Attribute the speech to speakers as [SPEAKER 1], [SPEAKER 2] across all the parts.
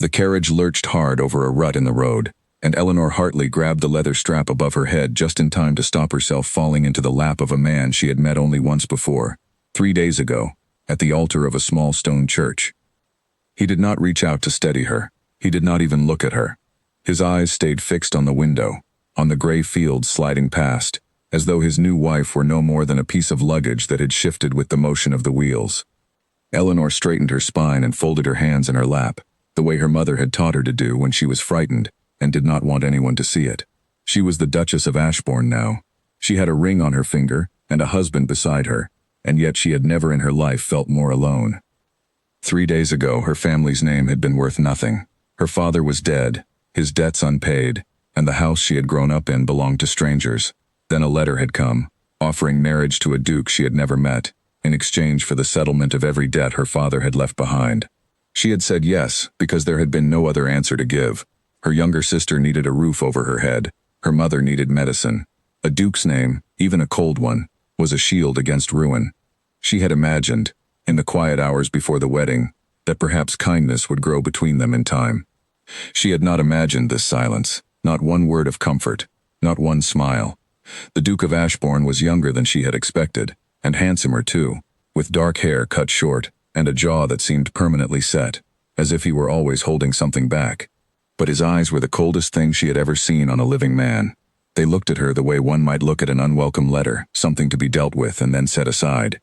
[SPEAKER 1] The carriage lurched hard over a rut in the road, and Eleanor Hartley grabbed the leather strap above her head just in time to stop herself falling into the lap of a man she had met only once before, 3 days ago, at the altar of a small stone church. He did not reach out to steady her. He did not even look at her. His eyes stayed fixed on the window, on the gray fields sliding past, as though his new wife were no more than a piece of luggage that had shifted with the motion of the wheels. Eleanor straightened her spine and folded her hands in her lap, the way her mother had taught her to do when she was frightened and did not want anyone to see it. She was the Duchess of Ashbourne now. She had a ring on her finger and a husband beside her, and yet she had never in her life felt more alone. 3 days ago, her family's name had been worth nothing. Her father was dead, his debts unpaid, and the house she had grown up in belonged to strangers. Then a letter had come, offering marriage to a duke she had never met, in exchange for the settlement of every debt her father had left behind. She had said yes, because there had been no other answer to give. Her younger sister needed a roof over her head. Her mother needed medicine. A duke's name, even a cold one, was a shield against ruin. She had imagined, in the quiet hours before the wedding, that perhaps kindness would grow between them in time. She had not imagined this silence, not one word of comfort, not one smile. The Duke of Ashbourne was younger than she had expected, and handsomer too, with dark hair cut short and a jaw that seemed permanently set, as if he were always holding something back. But his eyes were the coldest thing she had ever seen on a living man. They looked at her the way one might look at an unwelcome letter, something to be dealt with and then set aside.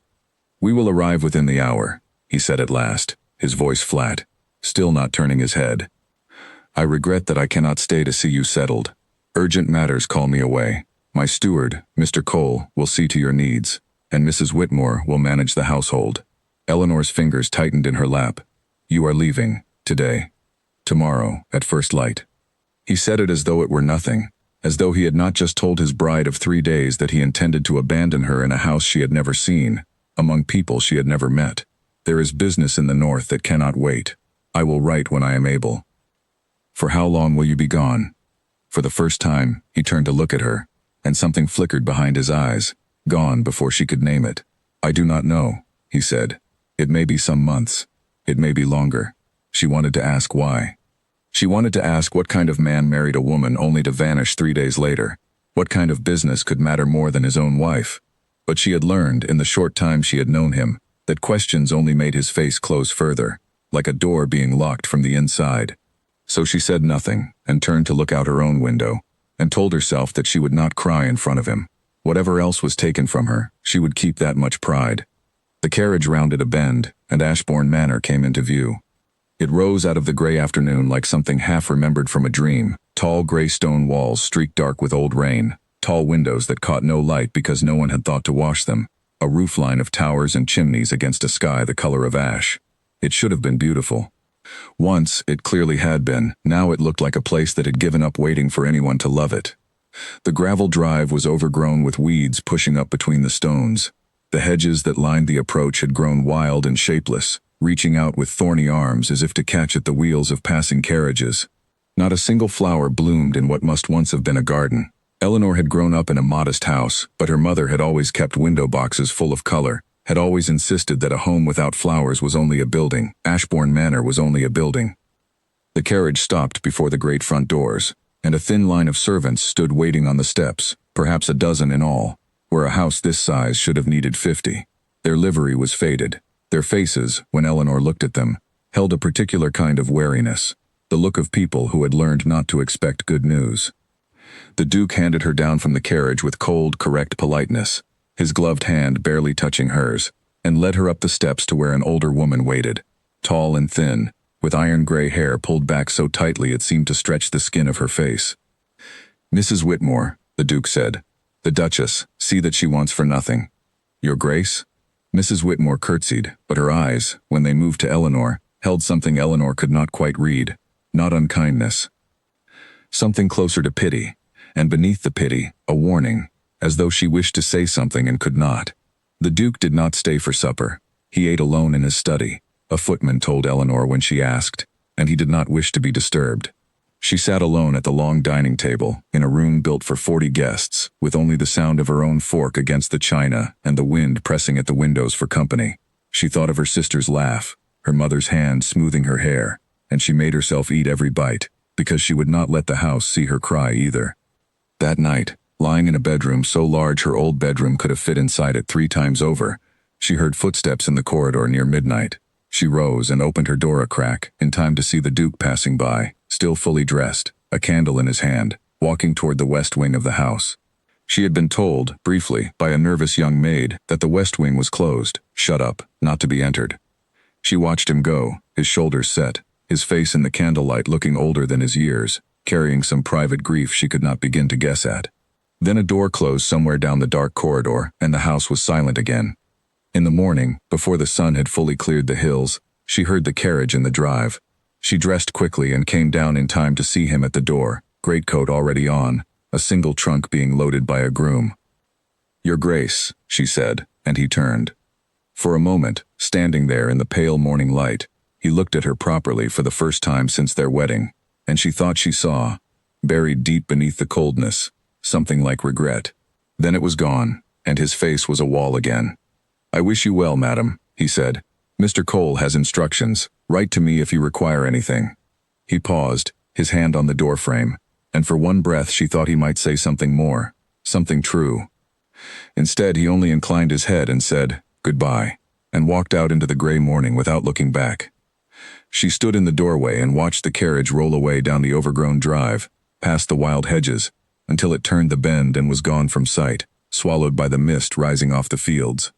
[SPEAKER 1] "We will arrive within the hour," he said at last, his voice flat, still not turning his head. "I regret that I cannot stay to see you settled. Urgent matters call me away. My steward, Mr. Cole, will see to your needs, and Mrs. Whitmore will manage the household." Eleanor's fingers tightened in her lap. "You are leaving, today. Tomorrow, at first light." He said it as though it were nothing, as though he had not just told his bride of 3 days that he intended to abandon her in a house she had never seen, among people she had never met. "There is business in the north that cannot wait. I will write when I am able." "For how long will you be gone?" For the first time, he turned to look at her, and something flickered behind his eyes, gone before she could name it. "I do not know," he said. "It may be some months. It may be longer." She wanted to ask why. She wanted to ask what kind of man married a woman only to vanish 3 days later. What kind of business could matter more than his own wife? But she had learned, in the short time she had known him, that questions only made his face close further, like a door being locked from the inside. So she said nothing, and turned to look out her own window, and told herself that she would not cry in front of him. Whatever else was taken from her, she would keep that much pride. The carriage rounded a bend, and Ashbourne Manor came into view. It rose out of the gray afternoon like something half-remembered from a dream, tall gray stone walls streaked dark with old rain, tall windows that caught no light because no one had thought to wash them, a roofline of towers and chimneys against a sky the color of ash. It should have been beautiful. Once, it clearly had been. Now it looked like a place that had given up waiting for anyone to love it. The gravel drive was overgrown with weeds pushing up between the stones. The hedges that lined the approach had grown wild and shapeless, reaching out with thorny arms as if to catch at the wheels of passing carriages. Not a single flower bloomed in what must once have been a garden. Eleanor had grown up in a modest house, but her mother had always kept window boxes full of color, had always insisted that a home without flowers was only a building. Ashbourne Manor was only a building. The carriage stopped before the great front doors, and a thin line of servants stood waiting on the steps, perhaps a dozen in all, where a house this size should have needed 50. Their livery was faded. Their faces, when Eleanor looked at them, held a particular kind of wariness, the look of people who had learned not to expect good news. The Duke handed her down from the carriage with cold, correct politeness, his gloved hand barely touching hers, and led her up the steps to where an older woman waited, tall and thin, with iron-gray hair pulled back so tightly it seemed to stretch the skin of her face. "Mrs. Whitmore," the Duke said. "The Duchess, see that she wants for nothing." "Your Grace?" Mrs. Whitmore curtsied, but her eyes, when they moved to Eleanor, held something Eleanor could not quite read, not unkindness. Something closer to pity, and beneath the pity, a warning, as though she wished to say something and could not. The Duke did not stay for supper. He ate alone in his study, a footman told Eleanor when she asked, and he did not wish to be disturbed. She sat alone at the long dining table, in a room built for 40 guests, with only the sound of her own fork against the china and the wind pressing at the windows for company. She thought of her sister's laugh, her mother's hand smoothing her hair, and she made herself eat every bite, because she would not let the house see her cry either. That night, lying in a bedroom so large her old bedroom could have fit inside it 3 times over, she heard footsteps in the corridor near midnight. She rose and opened her door a crack, in time to see the Duke passing by, still fully dressed, a candle in his hand, walking toward the west wing of the house. She had been told, briefly, by a nervous young maid, that the west wing was closed, shut up, not to be entered. She watched him go, his shoulders set, his face in the candlelight looking older than his years, carrying some private grief she could not begin to guess at. Then a door closed somewhere down the dark corridor, and the house was silent again. In the morning, before the sun had fully cleared the hills, she heard the carriage in the drive. She dressed quickly and came down in time to see him at the door, greatcoat already on, a single trunk being loaded by a groom. "Your Grace," she said, and he turned. For a moment, standing there in the pale morning light, he looked at her properly for the first time since their wedding, and she thought she saw, buried deep beneath the coldness, something like regret. Then it was gone, and his face was a wall again. "I wish you well, madam," he said. "Mr. Cole has instructions. Write to me if you require anything." He paused, his hand on the doorframe, and for one breath she thought he might say something more, something true. Instead, he only inclined his head and said, "Goodbye," and walked out into the gray morning without looking back. She stood in the doorway and watched the carriage roll away down the overgrown drive, past the wild hedges, until it turned the bend and was gone from sight, swallowed by the mist rising off the fields.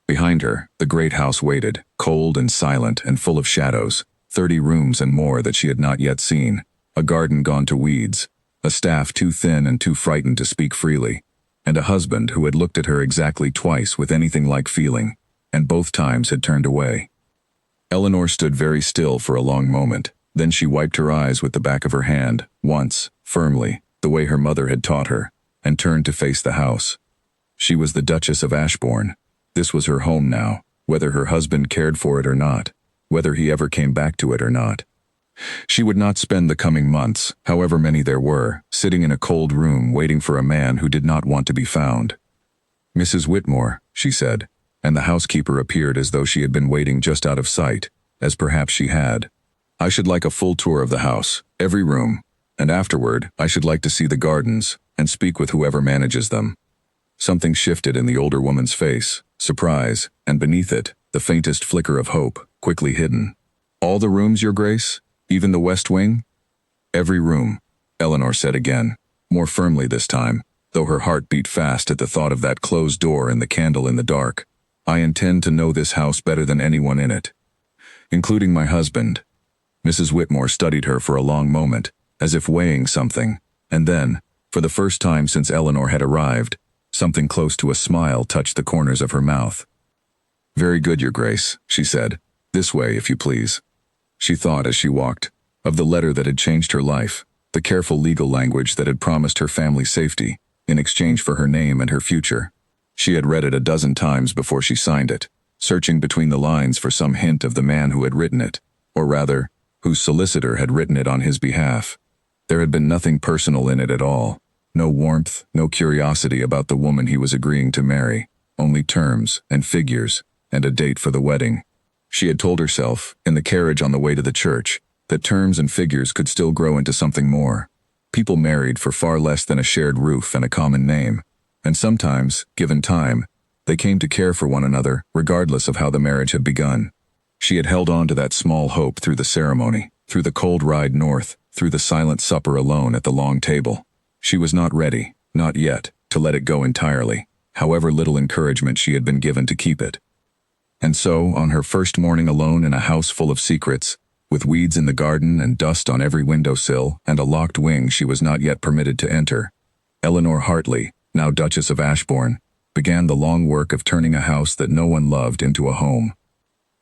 [SPEAKER 1] Behind her, the great house waited, cold and silent and full of shadows, 30 rooms and more that she had not yet seen, a garden gone to weeds, a staff too thin and too frightened to speak freely, and a husband who had looked at her exactly twice with anything like feeling, and both times had turned away. Eleanor stood very still for a long moment, then she wiped her eyes with the back of her hand, once, firmly, the way her mother had taught her, and turned to face the house. She was the Duchess of Ashbourne. This was her home now, whether her husband cared for it or not, whether he ever came back to it or not. She would not spend the coming months, however many there were, sitting in a cold room waiting for a man who did not want to be found. "Mrs. Whitmore," she said, and the housekeeper appeared as though she had been waiting just out of sight, as perhaps she had. "I should like a full tour of the house, every room, and afterward I should like to see the gardens, and speak with whoever manages them." Something shifted in the older woman's face, surprise, and beneath it, the faintest flicker of hope, quickly hidden. "All the rooms, Your Grace? Even the west wing?" "Every room," Eleanor said again, more firmly this time, though her heart beat fast at the thought of that closed door and the candle in the dark. "I intend to know this house better than anyone in it, including my husband." Mrs. Whitmore studied her for a long moment, as if weighing something, and then, for the first time since Eleanor had arrived, something close to a smile touched the corners of her mouth. "Very good, Your Grace," she said. "This way, if you please." She thought as she walked, of the letter that had changed her life, the careful legal language that had promised her family safety, in exchange for her name and her future. She had read it a dozen times before she signed it, searching between the lines for some hint of the man who had written it, or rather, whose solicitor had written it on his behalf. There had been nothing personal in it at all. No warmth, no curiosity about the woman he was agreeing to marry, only terms and figures and a date for the wedding. She had told herself, in the carriage on the way to the church, that terms and figures could still grow into something more. People married for far less than a shared roof and a common name, and sometimes, given time, they came to care for one another regardless of how the marriage had begun. She had held on to that small hope through the ceremony, through the cold ride north, through the silent supper alone at the long table. She was not ready, not yet, to let it go entirely, however little encouragement she had been given to keep it. And so, on her first morning alone in a house full of secrets, with weeds in the garden and dust on every windowsill and a locked wing she was not yet permitted to enter, Eleanor Hartley, now Duchess of Ashbourne, began the long work of turning a house that no one loved into a home.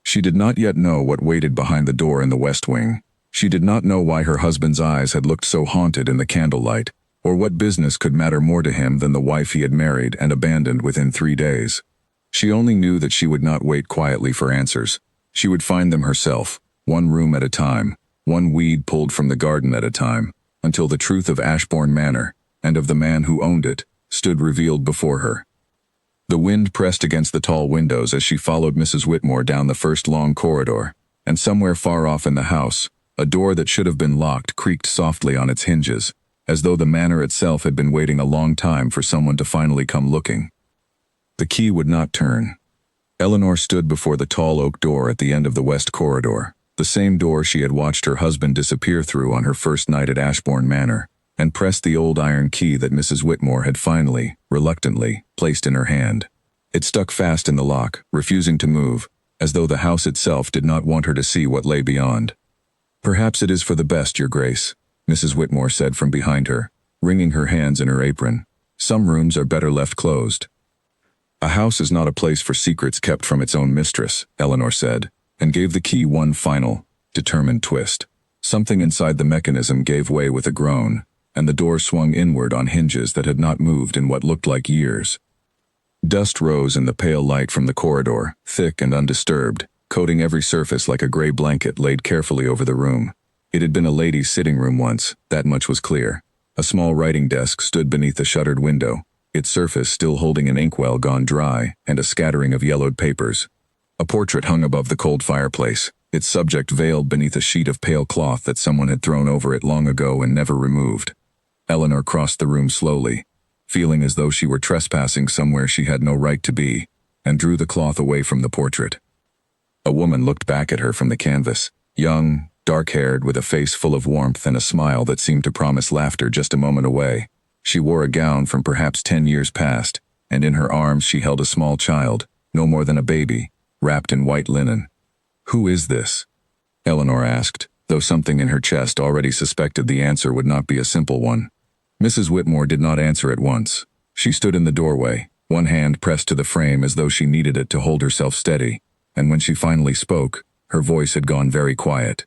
[SPEAKER 1] She did not yet know what waited behind the door in the west wing. She did not know why her husband's eyes had looked so haunted in the candlelight, or what business could matter more to him than the wife he had married and abandoned within 3 days. She only knew that she would not wait quietly for answers. She would find them herself, one room at a time, one weed pulled from the garden at a time, until the truth of Ashbourne Manor, and of the man who owned it, stood revealed before her. The wind pressed against the tall windows as she followed Mrs. Whitmore down the first long corridor, and somewhere far off in the house, a door that should have been locked creaked softly on its hinges, as though the manor itself had been waiting a long time for someone to finally come looking. The key would not turn. Eleanor stood before the tall oak door at the end of the west corridor, the same door she had watched her husband disappear through on her first night at Ashbourne Manor, and pressed the old iron key that Mrs. Whitmore had finally, reluctantly, placed in her hand. It stuck fast in the lock, refusing to move, as though the house itself did not want her to see what lay beyond. "Perhaps it is for the best, Your Grace," Mrs. Whitmore said from behind her, wringing her hands in her apron. "Some rooms are better left closed." "A house is not a place for secrets kept from its own mistress," Eleanor said, and gave the key one final, determined twist. Something inside the mechanism gave way with a groan, and the door swung inward on hinges that had not moved in what looked like years. Dust rose in the pale light from the corridor, thick and undisturbed, coating every surface like a gray blanket laid carefully over the room. It had been a lady's sitting room once, that much was clear. A small writing desk stood beneath a shuttered window, its surface still holding an inkwell gone dry and a scattering of yellowed papers. A portrait hung above the cold fireplace, its subject veiled beneath a sheet of pale cloth that someone had thrown over it long ago and never removed. Eleanor crossed the room slowly, feeling as though she were trespassing somewhere she had no right to be, and drew the cloth away from the portrait. A woman looked back at her from the canvas, young, dark-haired, with a face full of warmth and a smile that seemed to promise laughter just a moment away. She wore a gown from perhaps 10 years past, and in her arms she held a small child, no more than a baby, wrapped in white linen. "Who is this?" Eleanor asked, though something in her chest already suspected the answer would not be a simple one. Mrs. Whitmore did not answer at once. She stood in the doorway, one hand pressed to the frame as though she needed it to hold herself steady, and when she finally spoke, her voice had gone very quiet.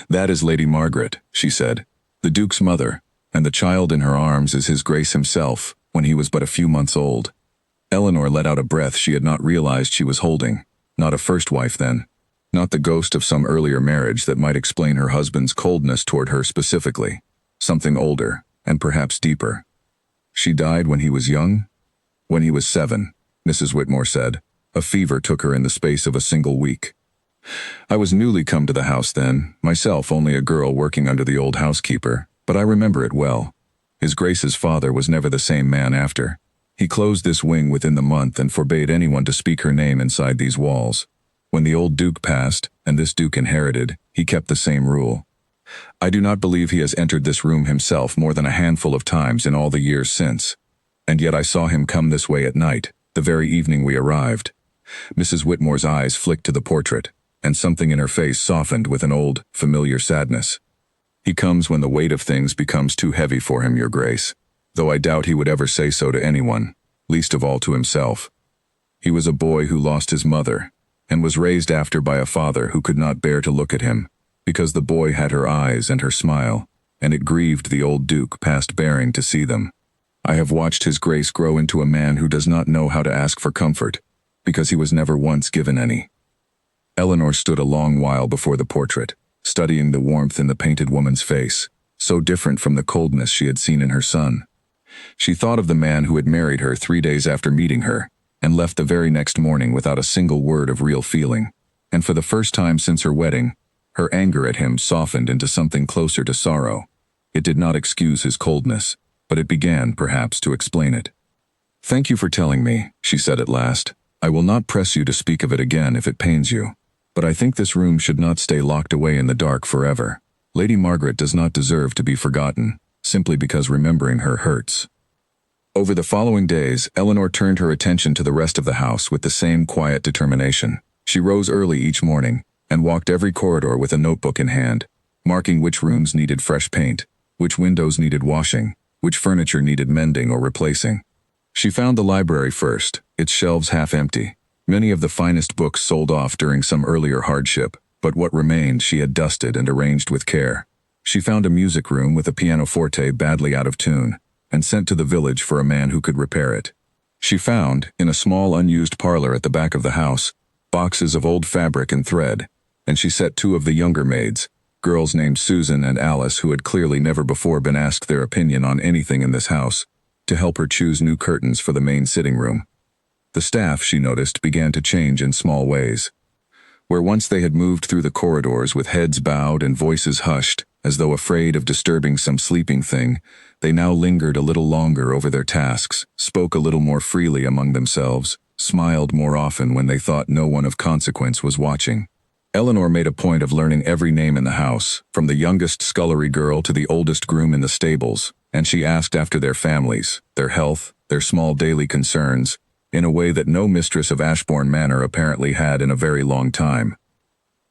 [SPEAKER 1] "That is Lady Margaret," she said, "the Duke's mother, and the child in her arms is His Grace himself, when he was but a few months old." Eleanor let out a breath she had not realized she was holding. Not a first wife, then. Not the ghost of some earlier marriage that might explain her husband's coldness toward her specifically. Something older, and perhaps deeper. "She died when he was young?" "When he was 7, Mrs. Whitmore said. "A fever took her in the space of a single week. I was newly come to the house then, myself only a girl working under the old housekeeper, but I remember it well. His Grace's father was never the same man after. He closed this wing within the month and forbade anyone to speak her name inside these walls. When the old Duke passed, and this Duke inherited, he kept the same rule. I do not believe he has entered this room himself more than a handful of times in all the years since. And yet I saw him come this way at night, the very evening we arrived." Mrs. Whitmore's eyes flicked to the portrait, and something in her face softened with an old, familiar sadness. "He comes when the weight of things becomes too heavy for him, Your Grace, though I doubt he would ever say so to anyone, least of all to himself. He was a boy who lost his mother, and was raised after by a father who could not bear to look at him, because the boy had her eyes and her smile, and it grieved the old Duke past bearing to see them. I have watched His Grace grow into a man who does not know how to ask for comfort, because he was never once given any." Eleanor stood a long while before the portrait, studying the warmth in the painted woman's face, so different from the coldness she had seen in her son. She thought of the man who had married her 3 days after meeting her, and left the very next morning without a single word of real feeling, and for the first time since her wedding, her anger at him softened into something closer to sorrow. It did not excuse his coldness, but it began, perhaps, to explain it. "Thank you for telling me," she said at last. "I will not press you to speak of it again if it pains you, but I think this room should not stay locked away in the dark forever. Lady Margaret does not deserve to be forgotten, simply because remembering her hurts." Over the following days, Eleanor turned her attention to the rest of the house with the same quiet determination. She rose early each morning, and walked every corridor with a notebook in hand, marking which rooms needed fresh paint, which windows needed washing, which furniture needed mending or replacing. She found the library first, its shelves half empty. Many of the finest books sold off during some earlier hardship, but what remained she had dusted and arranged with care. She found a music room with a pianoforte badly out of tune, and sent to the village for a man who could repair it. She found, in a small unused parlor at the back of the house, boxes of old fabric and thread, and she set 2 of the younger maids, girls named Susan and Alice who had clearly never before been asked their opinion on anything in this house, to help her choose new curtains for the main sitting room. The staff, she noticed, began to change in small ways. Where once they had moved through the corridors with heads bowed and voices hushed, as though afraid of disturbing some sleeping thing, they now lingered a little longer over their tasks, spoke a little more freely among themselves, smiled more often when they thought no one of consequence was watching. Eleanor made a point of learning every name in the house, from the youngest scullery girl to the oldest groom in the stables, and she asked after their families, their health, their small daily concerns, in a way that no mistress of Ashbourne Manor apparently had in a very long time.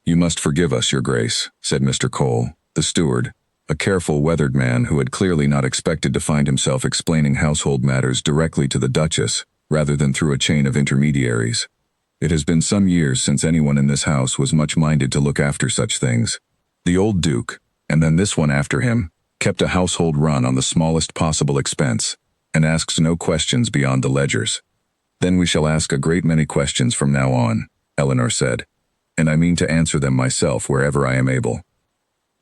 [SPEAKER 1] "You must forgive us, Your Grace," said Mr. Cole, the steward, a careful, weathered man who had clearly not expected to find himself explaining household matters directly to the Duchess, rather than through a chain of intermediaries. "It has been some years since anyone in this house was much minded to look after such things. The old Duke, and then this one after him, kept a household run on the smallest possible expense, and asks no questions beyond the ledgers. Then we shall ask a great many questions from now on," Eleanor said, "and I mean to answer them myself wherever I am able."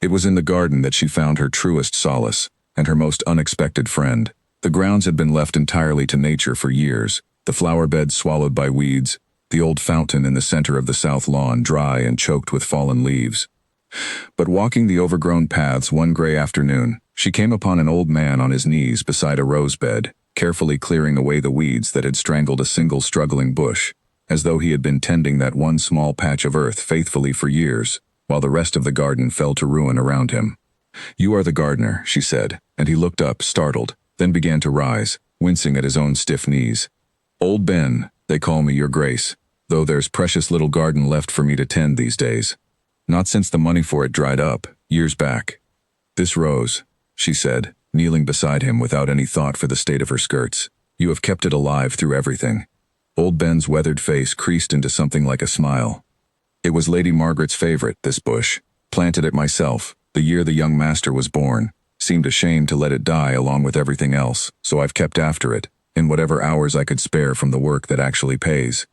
[SPEAKER 1] It was in the garden that she found her truest solace, and her most unexpected friend. The grounds had been left entirely to nature for years, the flower beds swallowed by weeds, the old fountain in the center of the south lawn dry and choked with fallen leaves. But walking the overgrown paths one gray afternoon, she came upon an old man on his knees beside a rose bed, carefully clearing away the weeds that had strangled a single struggling bush, as though he had been tending that one small patch of earth faithfully for years, while the rest of the garden fell to ruin around him. "You are the gardener," she said, and he looked up, startled, then began to rise, wincing at his own stiff knees. "Old Ben, they call me, Your Grace, though there's precious little garden left for me to tend these days. Not since the money for it dried up, years back. This rose," she said, kneeling beside him without any thought for the state of her skirts. "You have kept it alive through everything." Old Ben's weathered face creased into something like a smile. "It was Lady Margaret's favorite, this bush. Planted it myself, the year the young master was born. Seemed ashamed to let it die along with everything else, so I've kept after it, in whatever hours I could spare from the work that actually pays."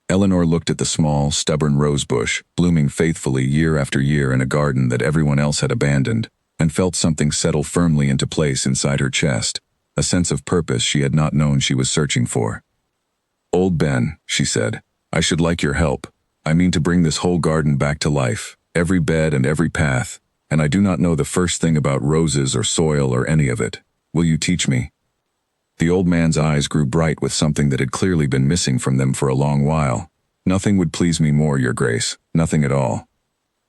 [SPEAKER 1] Eleanor looked at the small, stubborn rose bush, blooming faithfully year after year in a garden that everyone else had abandoned, and felt something settle firmly into place inside her chest, a sense of purpose she had not known she was searching for. "Old Ben," she said, "I should like your help. I mean to bring this whole garden back to life, every bed and every path, and I do not know the first thing about roses or soil or any of it. Will you teach me?" The old man's eyes grew bright with something that had clearly been missing from them for a long while. "Nothing would please me more, Your Grace, nothing at all."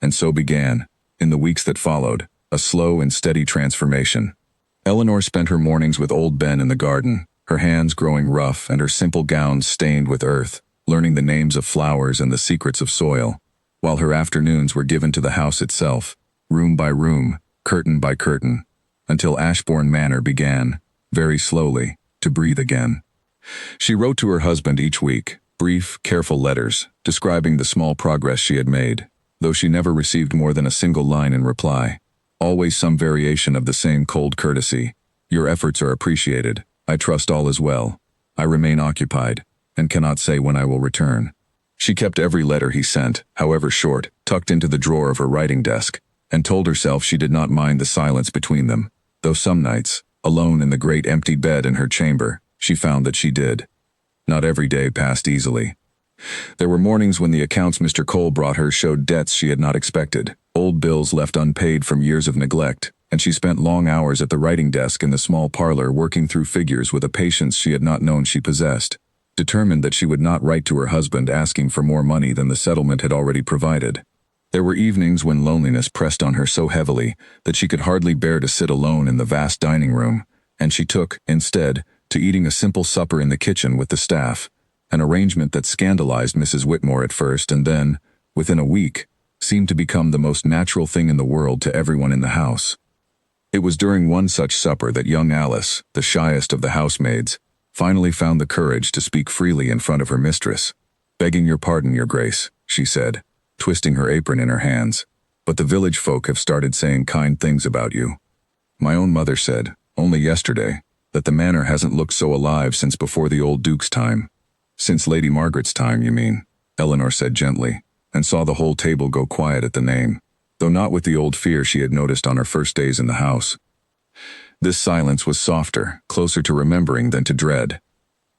[SPEAKER 1] And so began, in the weeks that followed, a slow and steady transformation. Eleanor spent her mornings with old Ben in the garden, her hands growing rough and her simple gowns stained with earth, learning the names of flowers and the secrets of soil, while her afternoons were given to the house itself, room by room, curtain by curtain, until Ashbourne Manor began, very slowly, to breathe again. She wrote to her husband each week, brief, careful letters, describing the small progress she had made, though she never received more than a single line in reply. Always some variation of the same cold courtesy. "Your efforts are appreciated. I trust all is well. I remain occupied, and cannot say when I will return." She kept every letter he sent, however short, tucked into the drawer of her writing desk, and told herself she did not mind the silence between them, though some nights, alone in the great empty bed in her chamber, she found that she did. Not every day passed easily. There were mornings when the accounts Mr. Cole brought her showed debts she had not expected, old bills left unpaid from years of neglect, and she spent long hours at the writing desk in the small parlor working through figures with a patience she had not known she possessed, determined that she would not write to her husband asking for more money than the settlement had already provided. There were evenings when loneliness pressed on her so heavily that she could hardly bear to sit alone in the vast dining room, and she took, instead, to eating a simple supper in the kitchen with the staff, an arrangement that scandalized Mrs. Whitmore at first and then, within a week, seemed to become the most natural thing in the world to everyone in the house. It was during one such supper that young Alice, the shyest of the housemaids, finally found the courage to speak freely in front of her mistress. "Begging your pardon, Your Grace," she said, twisting her apron in her hands, "but the village folk have started saying kind things about you. My own mother said, only yesterday, that the manor hasn't looked so alive since before the old Duke's time." "Since Lady Margaret's time, you mean," Eleanor said gently, and saw the whole table go quiet at the name, though not with the old fear she had noticed on her first days in the house. This silence was softer, closer to remembering than to dread.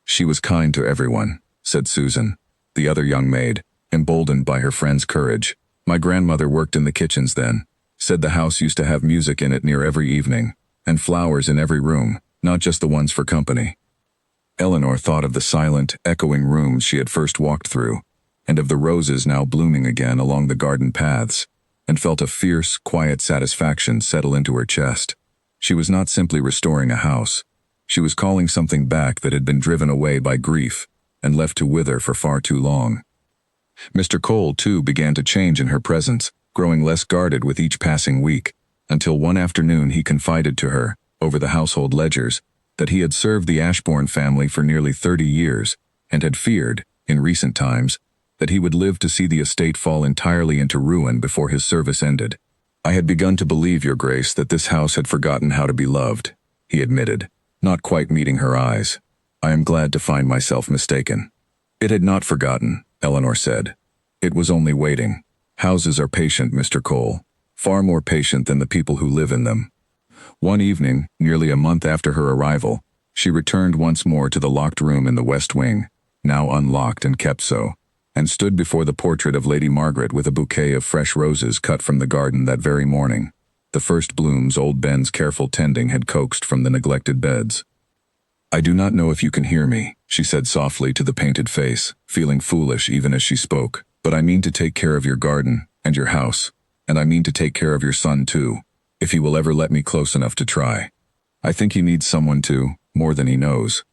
[SPEAKER 1] "She was kind to everyone," said Susan, the other young maid, emboldened by her friend's courage. My grandmother worked in the kitchens then. Said the house used to have music in it near every evening, and flowers in every room, not just the ones for company. Eleanor thought of the silent, echoing rooms she had first walked through, and of the roses now blooming again along the garden paths, and felt a fierce, quiet satisfaction settle into her chest. She was not simply restoring a house. She was calling something back that had been driven away by grief and left to wither for far too long. Mr. Cole, too, began to change in her presence, growing less guarded with each passing week, until one afternoon he confided to her, over the household ledgers, that he had served the Ashbourne family for nearly 30 years, and had feared, in recent times, that he would live to see the estate fall entirely into ruin before his service ended. "I had begun to believe, Your Grace, that this house had forgotten how to be loved," he admitted, not quite meeting her eyes. "I am glad to find myself mistaken." "It had not forgotten," Eleanor said. "It was only waiting. Houses are patient, Mr. Cole, far more patient than the people who live in them." One evening, nearly a month after her arrival, she returned once more to the locked room in the west wing, now unlocked and kept so, and stood before the portrait of Lady Margaret with a bouquet of fresh roses cut from the garden that very morning, the first blooms old Ben's careful tending had coaxed from the neglected beds. "I do not know if you can hear me," she said softly to the painted face, feeling foolish even as she spoke, "but I mean to take care of your garden and your house, and I mean to take care of your son too, if he will ever let me close enough to try. I think he needs someone to, more than he knows."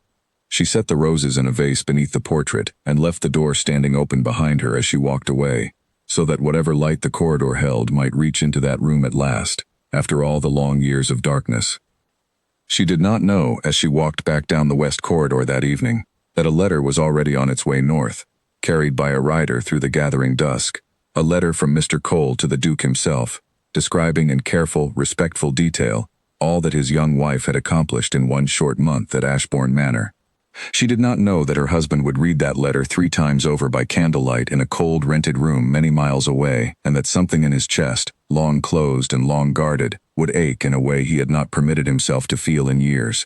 [SPEAKER 1] She set the roses in a vase beneath the portrait and left the door standing open behind her as she walked away, so that whatever light the corridor held might reach into that room at last, after all the long years of darkness. She did not know, as she walked back down the west corridor that evening, that a letter was already on its way north, carried by a rider through the gathering dusk, a letter from Mr. Cole to the Duke himself, describing in careful, respectful detail all that his young wife had accomplished in one short month at Ashbourne Manor. She did not know that her husband would read that letter 3 times over by candlelight in a cold, rented room many miles away, and that something in his chest, long closed and long guarded, would ache in a way he had not permitted himself to feel in years.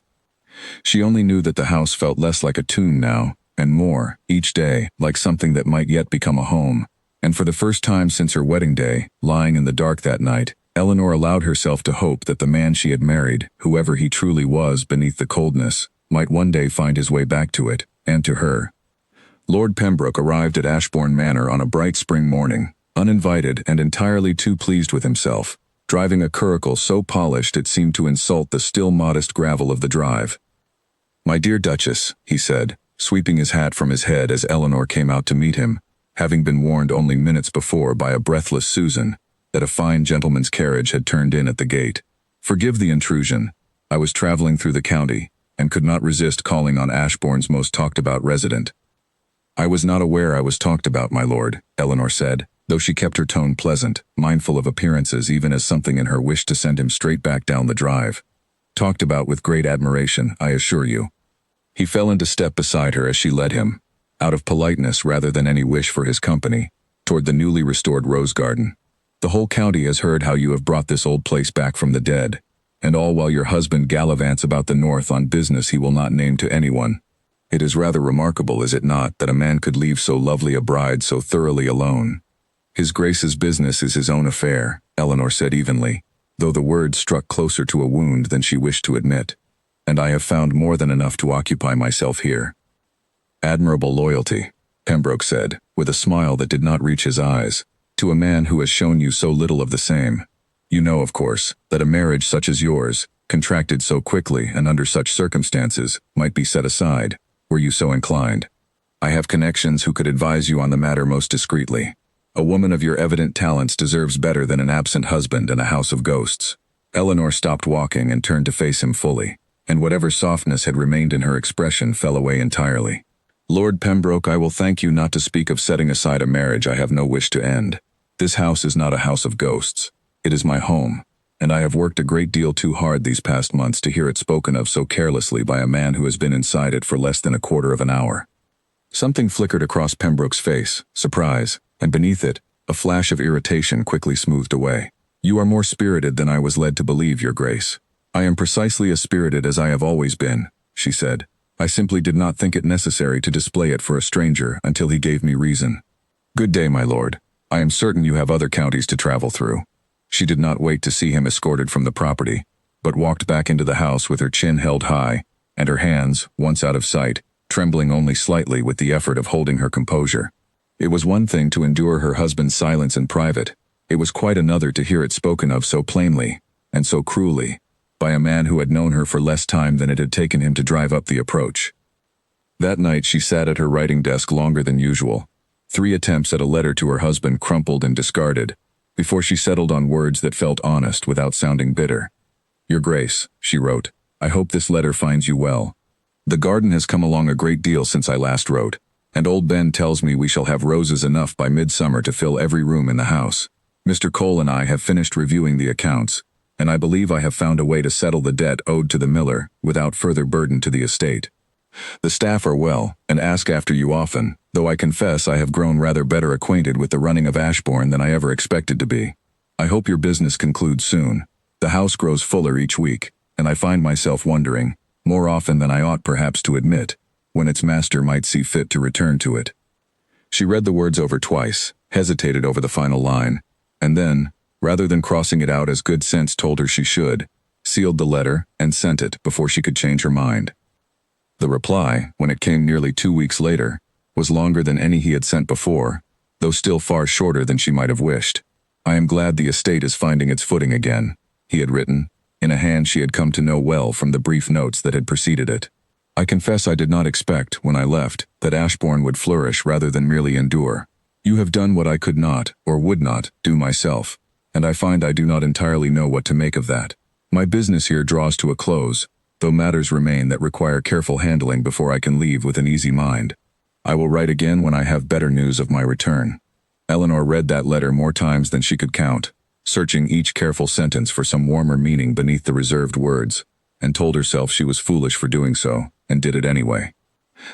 [SPEAKER 1] She only knew that the house felt less like a tomb now, and more, each day, like something that might yet become a home. And for the first time since her wedding day, lying in the dark that night, Eleanor allowed herself to hope that the man she had married, whoever he truly was beneath the coldness, might one day find his way back to it, and to her. Lord Pembroke arrived at Ashbourne Manor on a bright spring morning, uninvited and entirely too pleased with himself, driving a curricle so polished it seemed to insult the still modest gravel of the drive. "My dear Duchess," he said, sweeping his hat from his head as Eleanor came out to meet him, having been warned only minutes before by a breathless Susan that a fine gentleman's carriage had turned in at the gate. "Forgive the intrusion. I was traveling through the county, and could not resist calling on Ashbourne's most talked-about resident." "I was not aware I was talked about, my lord," Eleanor said, though she kept her tone pleasant, mindful of appearances even as something in her wished to send him straight back down the drive. "Talked about with great admiration, I assure you." He fell into step beside her as she led him, out of politeness rather than any wish for his company, toward the newly restored rose garden. "The whole county has heard how you have brought this old place back from the dead, and all while your husband gallivants about the north on business he will not name to anyone. It is rather remarkable, is it not, that a man could leave so lovely a bride so thoroughly alone?" "His Grace's business is his own affair," Eleanor said evenly, though the words struck closer to a wound than she wished to admit. "And I have found more than enough to occupy myself here." "Admirable loyalty," Pembroke said, with a smile that did not reach his eyes, "to a man who has shown you so little of the same. You know, of course, that a marriage such as yours, contracted so quickly and under such circumstances, might be set aside, were you so inclined. I have connections who could advise you on the matter most discreetly. A woman of your evident talents deserves better than an absent husband and a house of ghosts." Eleanor stopped walking and turned to face him fully, and whatever softness had remained in her expression fell away entirely. "Lord Pembroke, I will thank you not to speak of setting aside a marriage I have no wish to end. This house is not a house of ghosts. It is my home, and I have worked a great deal too hard these past months to hear it spoken of so carelessly by a man who has been inside it for less than a quarter of an hour." Something flickered across Pembroke's face, surprise, and beneath it, a flash of irritation quickly smoothed away. "You are more spirited than I was led to believe, Your Grace." "I am precisely as spirited as I have always been," she said. "I simply did not think it necessary to display it for a stranger until he gave me reason." "Good day, my lord. I am certain you have other counties to travel through." She did not wait to see him escorted from the property, but walked back into the house with her chin held high, and her hands, once out of sight, trembling only slightly with the effort of holding her composure. It was one thing to endure her husband's silence in private. It was quite another to hear it spoken of so plainly, and so cruelly, by a man who had known her for less time than it had taken him to drive up the approach. That night she sat at her writing desk longer than usual. 3 attempts at a letter to her husband crumpled and discarded, before she settled on words that felt honest without sounding bitter. "Your Grace," she wrote, "I hope this letter finds you well. The garden has come along a great deal since I last wrote, and old Ben tells me we shall have roses enough by midsummer to fill every room in the house. Mr. Cole and I have finished reviewing the accounts, and I believe I have found a way to settle the debt owed to the miller without further burden to the estate. The staff are well, and ask after you often, though I confess I have grown rather better acquainted with the running of Ashbourne than I ever expected to be. I hope your business concludes soon. The house grows fuller each week, and I find myself wondering, more often than I ought perhaps to admit, when its master might see fit to return to it." She read the words over twice, hesitated over the final line, and then, rather than crossing it out as good sense told her she should, sealed the letter and sent it before she could change her mind. The reply, when it came nearly 2 weeks later, was longer than any he had sent before, though still far shorter than she might have wished. "I am glad the estate is finding its footing again," he had written, in a hand she had come to know well from the brief notes that had preceded it. "I confess I did not expect, when I left, that Ashbourne would flourish rather than merely endure. You have done what I could not, or would not, do myself, and I find I do not entirely know what to make of that. My business here draws to a close, though matters remain that require careful handling before I can leave with an easy mind. I will write again when I have better news of my return." Eleanor read that letter more times than she could count, searching each careful sentence for some warmer meaning beneath the reserved words, and told herself she was foolish for doing so, and did it anyway.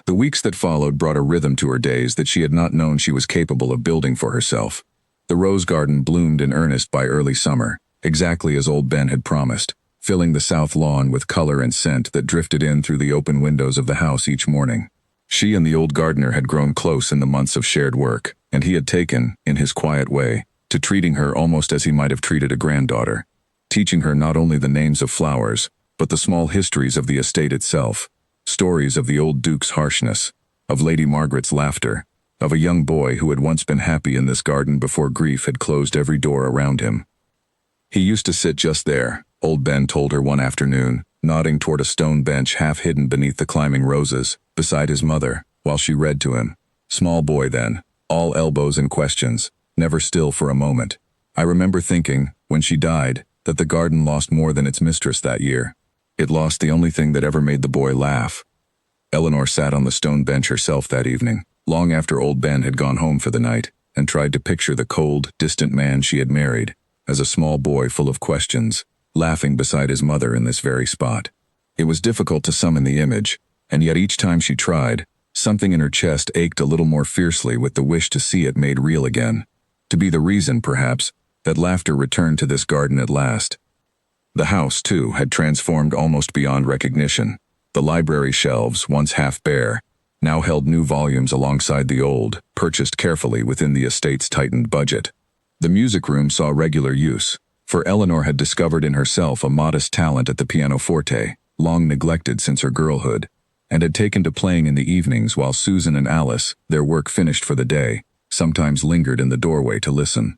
[SPEAKER 1] The weeks that followed brought a rhythm to her days that she had not known she was capable of building for herself. The rose garden bloomed in earnest by early summer, exactly as old Ben had promised, filling the south lawn with color and scent that drifted in through the open windows of the house each morning. She and the old gardener had grown close in the months of shared work, and he had taken, in his quiet way, to treating her almost as he might have treated a granddaughter, teaching her not only the names of flowers, but the small histories of the estate itself, stories of the old Duke's harshness, of Lady Margaret's laughter, of a young boy who had once been happy in this garden before grief had closed every door around him. He used to sit just there, old Ben told her one afternoon, nodding toward a stone bench half hidden beneath the climbing roses, beside his mother, while she read to him. Small boy then, all elbows and questions, never still for a moment. I remember thinking, when she died, that the garden lost more than its mistress that year. It lost the only thing that ever made the boy laugh. Eleanor sat on the stone bench herself that evening, long after old Ben had gone home for the night, and tried to picture the cold, distant man she had married, as a small boy full of questions, laughing beside his mother in this very spot. It was difficult to summon the image, and yet each time she tried, something in her chest ached a little more fiercely with the wish to see it made real again, to be the reason, perhaps, that laughter returned to this garden at last. The house, too, had transformed almost beyond recognition. The library shelves, once half bare, now held new volumes alongside the old, purchased carefully within the estate's tightened budget. The music room saw regular use, for Eleanor had discovered in herself a modest talent at the pianoforte, long neglected since her girlhood, and had taken to playing in the evenings while Susan and Alice, their work finished for the day, sometimes lingered in the doorway to listen.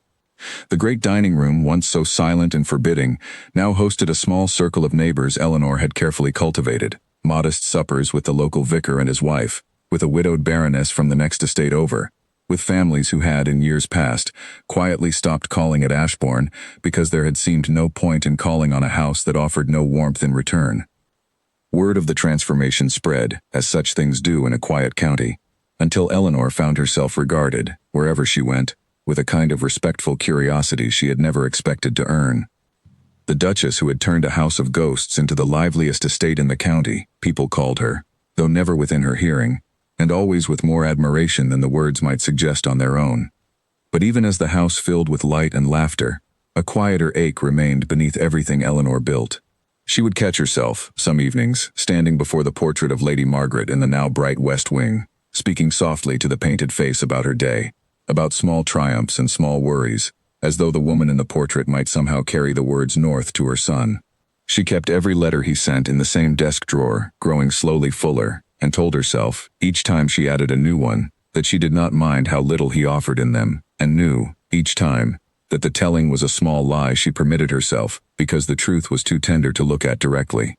[SPEAKER 1] The great dining room, once so silent and forbidding, now hosted a small circle of neighbors Eleanor had carefully cultivated, modest suppers with the local vicar and his wife, with a widowed baroness from the next estate over, with families who had, in years past, quietly stopped calling at Ashbourne because there had seemed no point in calling on a house that offered no warmth in return. Word of the transformation spread, as such things do in a quiet county, until Eleanor found herself regarded, wherever she went, with a kind of respectful curiosity she had never expected to earn. The Duchess who had turned a house of ghosts into the liveliest estate in the county, people called her, though never within her hearing, and always with more admiration than the words might suggest on their own. But even as the house filled with light and laughter, a quieter ache remained beneath everything Eleanor built. She would catch herself, some evenings, standing before the portrait of Lady Margaret in the now bright west wing, speaking softly to the painted face about her day, about small triumphs and small worries, as though the woman in the portrait might somehow carry the words north to her son. She kept every letter he sent in the same desk drawer, growing slowly fuller, and told herself, each time she added a new one, that she did not mind how little he offered in them, and knew, each time, that the telling was a small lie she permitted herself, because the truth was too tender to look at directly.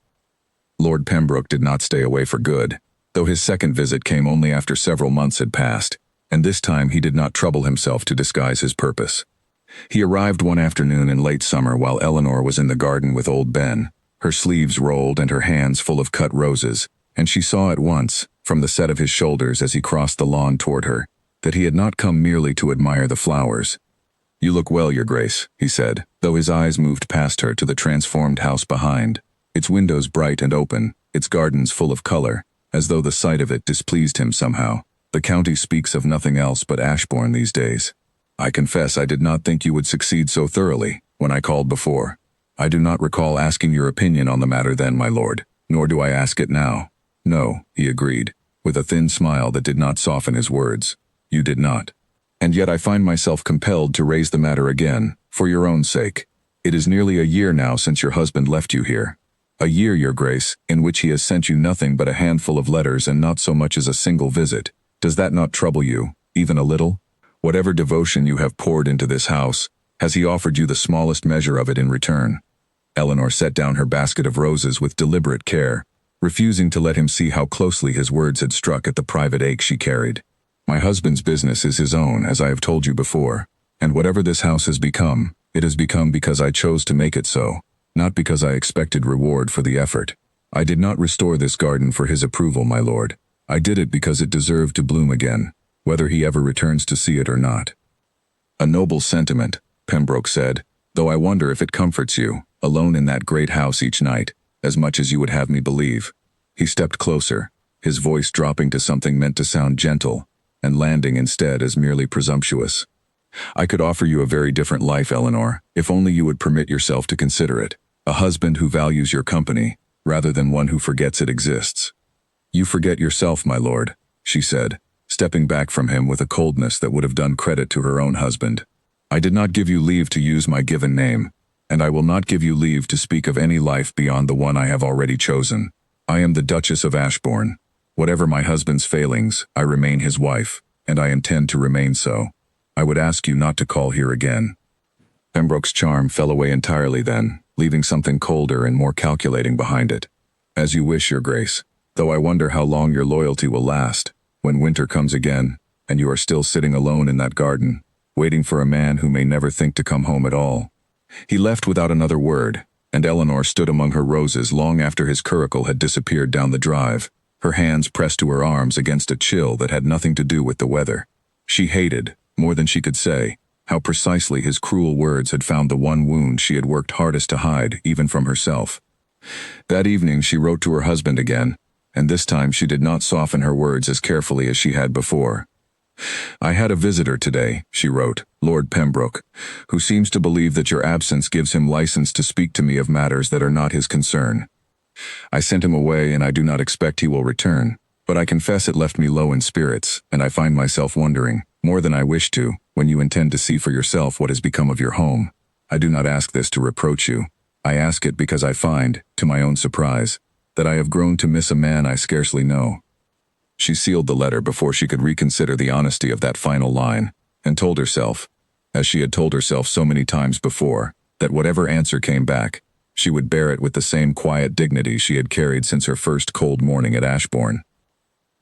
[SPEAKER 1] Lord Pembroke did not stay away for good, though his second visit came only after several months had passed, and this time he did not trouble himself to disguise his purpose. He arrived one afternoon in late summer while Eleanor was in the garden with old Ben, her sleeves rolled and her hands full of cut roses, and she saw at once, from the set of his shoulders as he crossed the lawn toward her, that he had not come merely to admire the flowers. "You look well, Your Grace," he said, though his eyes moved past her to the transformed house behind, its windows bright and open, its gardens full of color, as though the sight of it displeased him somehow. "The county speaks of nothing else but Ashbourne these days. I confess I did not think you would succeed so thoroughly when I called before. I do not recall asking your opinion on the matter then, my lord, nor do I ask it now." "No," he agreed, with a thin smile that did not soften his words. "You did not. And yet I find myself compelled to raise the matter again, for your own sake. It is nearly a year now since your husband left you here. A year, Your Grace, in which he has sent you nothing but a handful of letters and not so much as a single visit. Does that not trouble you, even a little? Whatever devotion you have poured into this house, has he offered you the smallest measure of it in return?" Eleanor set down her basket of roses with deliberate care, refusing to let him see how closely his words had struck at the private ache she carried. "My husband's business is his own, as I have told you before, and whatever this house has become, it has become because I chose to make it so, not because I expected reward for the effort. I did not restore this garden for his approval, my lord. I did it because it deserved to bloom again, whether he ever returns to see it or not." "A noble sentiment," Pembroke said, "though I wonder if it comforts you, alone in that great house each night, as much as you would have me believe." He stepped closer, his voice dropping to something meant to sound gentle, and landing instead as merely presumptuous. "I could offer you a very different life, Eleanor, if only you would permit yourself to consider it. A husband who values your company, rather than one who forgets it exists." "You forget yourself, my lord," she said, stepping back from him with a coldness that would have done credit to her own husband. "I did not give you leave to use my given name, and I will not give you leave to speak of any life beyond the one I have already chosen. I am the Duchess of Ashbourne. Whatever my husband's failings, I remain his wife, and I intend to remain so. I would ask you not to call here again." Pembroke's charm fell away entirely then, leaving something colder and more calculating behind it. "As you wish, Your Grace, though I wonder how long your loyalty will last, when winter comes again, and you are still sitting alone in that garden, waiting for a man who may never think to come home at all." He left without another word, and Eleanor stood among her roses long after his curricle had disappeared down the drive, her hands pressed to her arms against a chill that had nothing to do with the weather. She hated, more than she could say, how precisely his cruel words had found the one wound she had worked hardest to hide, even from herself. That evening she wrote to her husband again, and this time she did not soften her words as carefully as she had before. "I had a visitor today," she wrote, "Lord Pembroke, who seems to believe that your absence gives him license to speak to me of matters that are not his concern. I sent him away and I do not expect he will return, but I confess it left me low in spirits, and I find myself wondering, more than I wish to, when you intend to see for yourself what has become of your home. I do not ask this to reproach you. I ask it because I find, to my own surprise, that I have grown to miss a man I scarcely know." She sealed the letter before she could reconsider the honesty of that final line, and told herself, as she had told herself so many times before, that whatever answer came back, she would bear it with the same quiet dignity she had carried since her first cold morning at Ashbourne.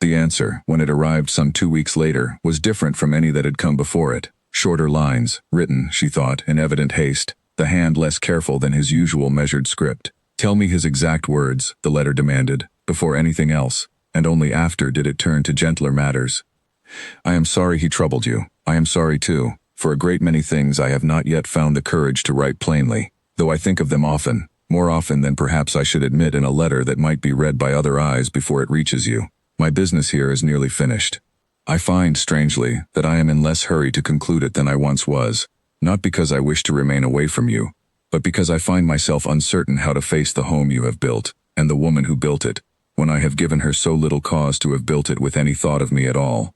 [SPEAKER 1] The answer, when it arrived some 2 weeks later, was different from any that had come before it. Shorter lines, written, she thought, in evident haste, the hand less careful than his usual measured script. "Tell me his exact words," the letter demanded, before anything else, and only after did it turn to gentler matters. "I am sorry he troubled you. I am sorry too. For a great many things I have not yet found the courage to write plainly, though I think of them often, more often than perhaps I should admit in a letter that might be read by other eyes before it reaches you. My business here is nearly finished. I find, strangely, that I am in less hurry to conclude it than I once was, not because I wish to remain away from you, but because I find myself uncertain how to face the home you have built, and the woman who built it, when I have given her so little cause to have built it with any thought of me at all.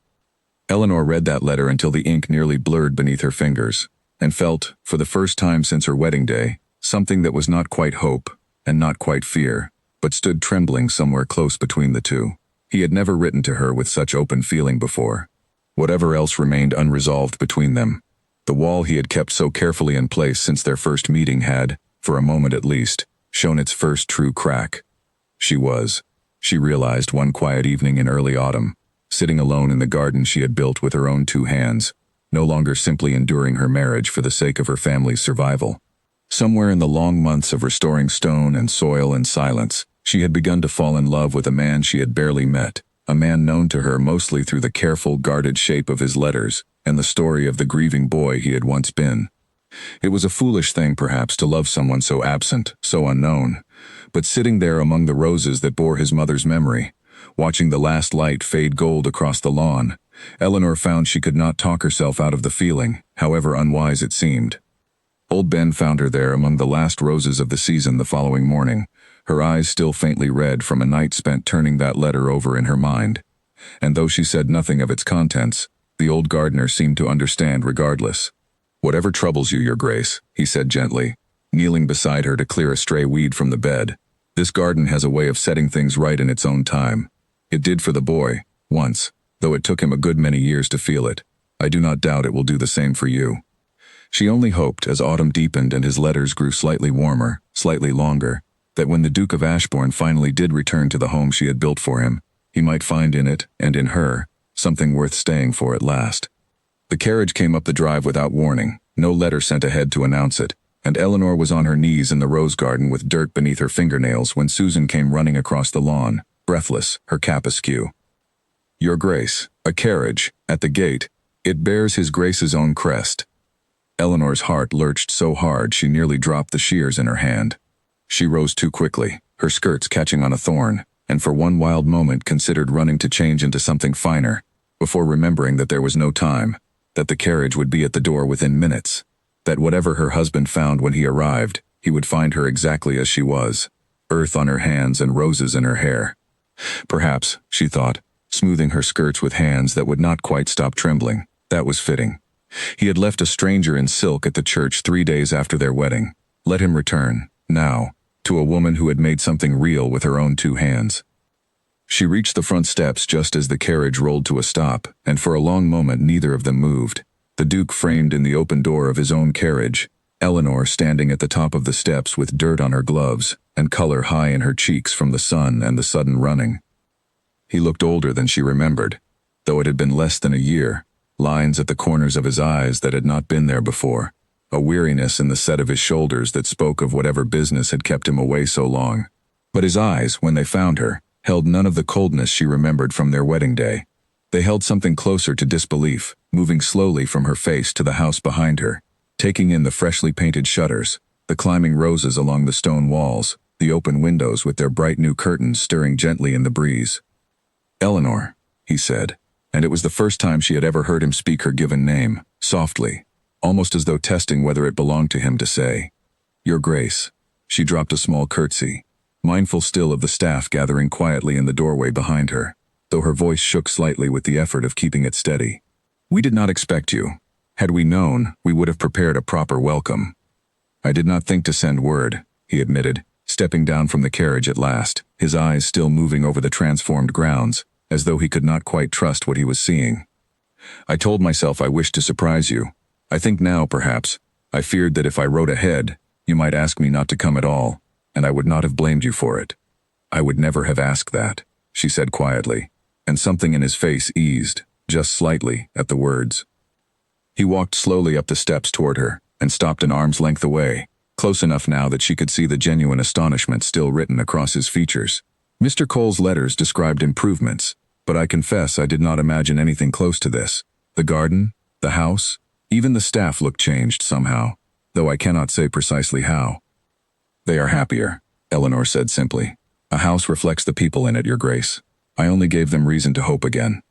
[SPEAKER 1] Eleanor read that letter until the ink nearly blurred beneath her fingers, and felt, for the first time since her wedding day, something that was not quite hope, and not quite fear, but stood trembling somewhere close between the two. He had never written to her with such open feeling before. Whatever else remained unresolved between them, the wall he had kept so carefully in place since their first meeting had, for a moment at least, shown its first true crack. She realized one quiet evening in early autumn, sitting alone in the garden she had built with her own 2 hands, no longer simply enduring her marriage for the sake of her family's survival. Somewhere in the long months of restoring stone and soil and silence, she had begun to fall in love with a man she had barely met, a man known to her mostly through the careful, guarded shape of his letters and the story of the grieving boy he had once been. It was a foolish thing, perhaps, to love someone so absent, so unknown, but sitting there among the roses that bore his mother's memory, watching the last light fade gold across the lawn, Eleanor found she could not talk herself out of the feeling, however unwise it seemed. Old Ben found her there among the last roses of the season the following morning, her eyes still faintly red from a night spent turning that letter over in her mind. And though she said nothing of its contents, the old gardener seemed to understand regardless. "Whatever troubles you, Your Grace," he said gently, kneeling beside her to clear a stray weed from the bed. "This garden has a way of setting things right in its own time. It did for the boy, once, though it took him a good many years to feel it. I do not doubt it will do the same for you." She only hoped, as autumn deepened and his letters grew slightly warmer, slightly longer, that when the Duke of Ashbourne finally did return to the home she had built for him, he might find in it, and in her, something worth staying for at last. The carriage came up the drive without warning, no letter sent ahead to announce it, and Eleanor was on her knees in the rose garden with dirt beneath her fingernails when Susan came running across the lawn, breathless, her cap askew. "Your Grace, a carriage, at the gate. It bears His Grace's own crest." Eleanor's heart lurched so hard she nearly dropped the shears in her hand. She rose too quickly, her skirts catching on a thorn, and for one wild moment considered running to change into something finer, before remembering that there was no time, that the carriage would be at the door within minutes, that whatever her husband found when he arrived, he would find her exactly as she was, earth on her hands and roses in her hair. Perhaps, she thought, smoothing her skirts with hands that would not quite stop trembling, that was fitting. He had left a stranger in silk at the church 3 days after their wedding. Let him return, now, to a woman who had made something real with her own 2 hands. She reached the front steps just as the carriage rolled to a stop, and for a long moment neither of them moved. The Duke framed in the open door of his own carriage, Eleanor standing at the top of the steps with dirt on her gloves and color high in her cheeks from the sun and the sudden running. He looked older than she remembered, though it had been less than a year, lines at the corners of his eyes that had not been there before, a weariness in the set of his shoulders that spoke of whatever business had kept him away so long. But his eyes, when they found her, held none of the coldness she remembered from their wedding day. They held something closer to disbelief, moving slowly from her face to the house behind her, taking in the freshly painted shutters, the climbing roses along the stone walls, the open windows with their bright new curtains stirring gently in the breeze. "Eleanor," he said, and it was the first time she had ever heard him speak her given name, softly, almost as though testing whether it belonged to him to say. "Your Grace." She dropped a small curtsy, mindful still of the staff gathering quietly in the doorway behind her, though her voice shook slightly with the effort of keeping it steady. "We did not expect you. Had we known, we would have prepared a proper welcome." "I did not think to send word," he admitted, stepping down from the carriage at last, his eyes still moving over the transformed grounds, as though he could not quite trust what he was seeing. "I told myself I wished to surprise you. I think now, perhaps, I feared that if I wrote ahead, you might ask me not to come at all, and I would not have blamed you for it." "I would never have asked that," she said quietly, and something in his face eased, just slightly, at the words. He walked slowly up the steps toward her, and stopped an arm's length away, close enough now that she could see the genuine astonishment still written across his features. "Mr. Cole's letters described improvements, but I confess I did not imagine anything close to this. The garden, the house, even the staff looked changed somehow, though I cannot say precisely how." "They are happier," Eleanor said simply. "A house reflects the people in it, Your Grace. I only gave them reason to hope again."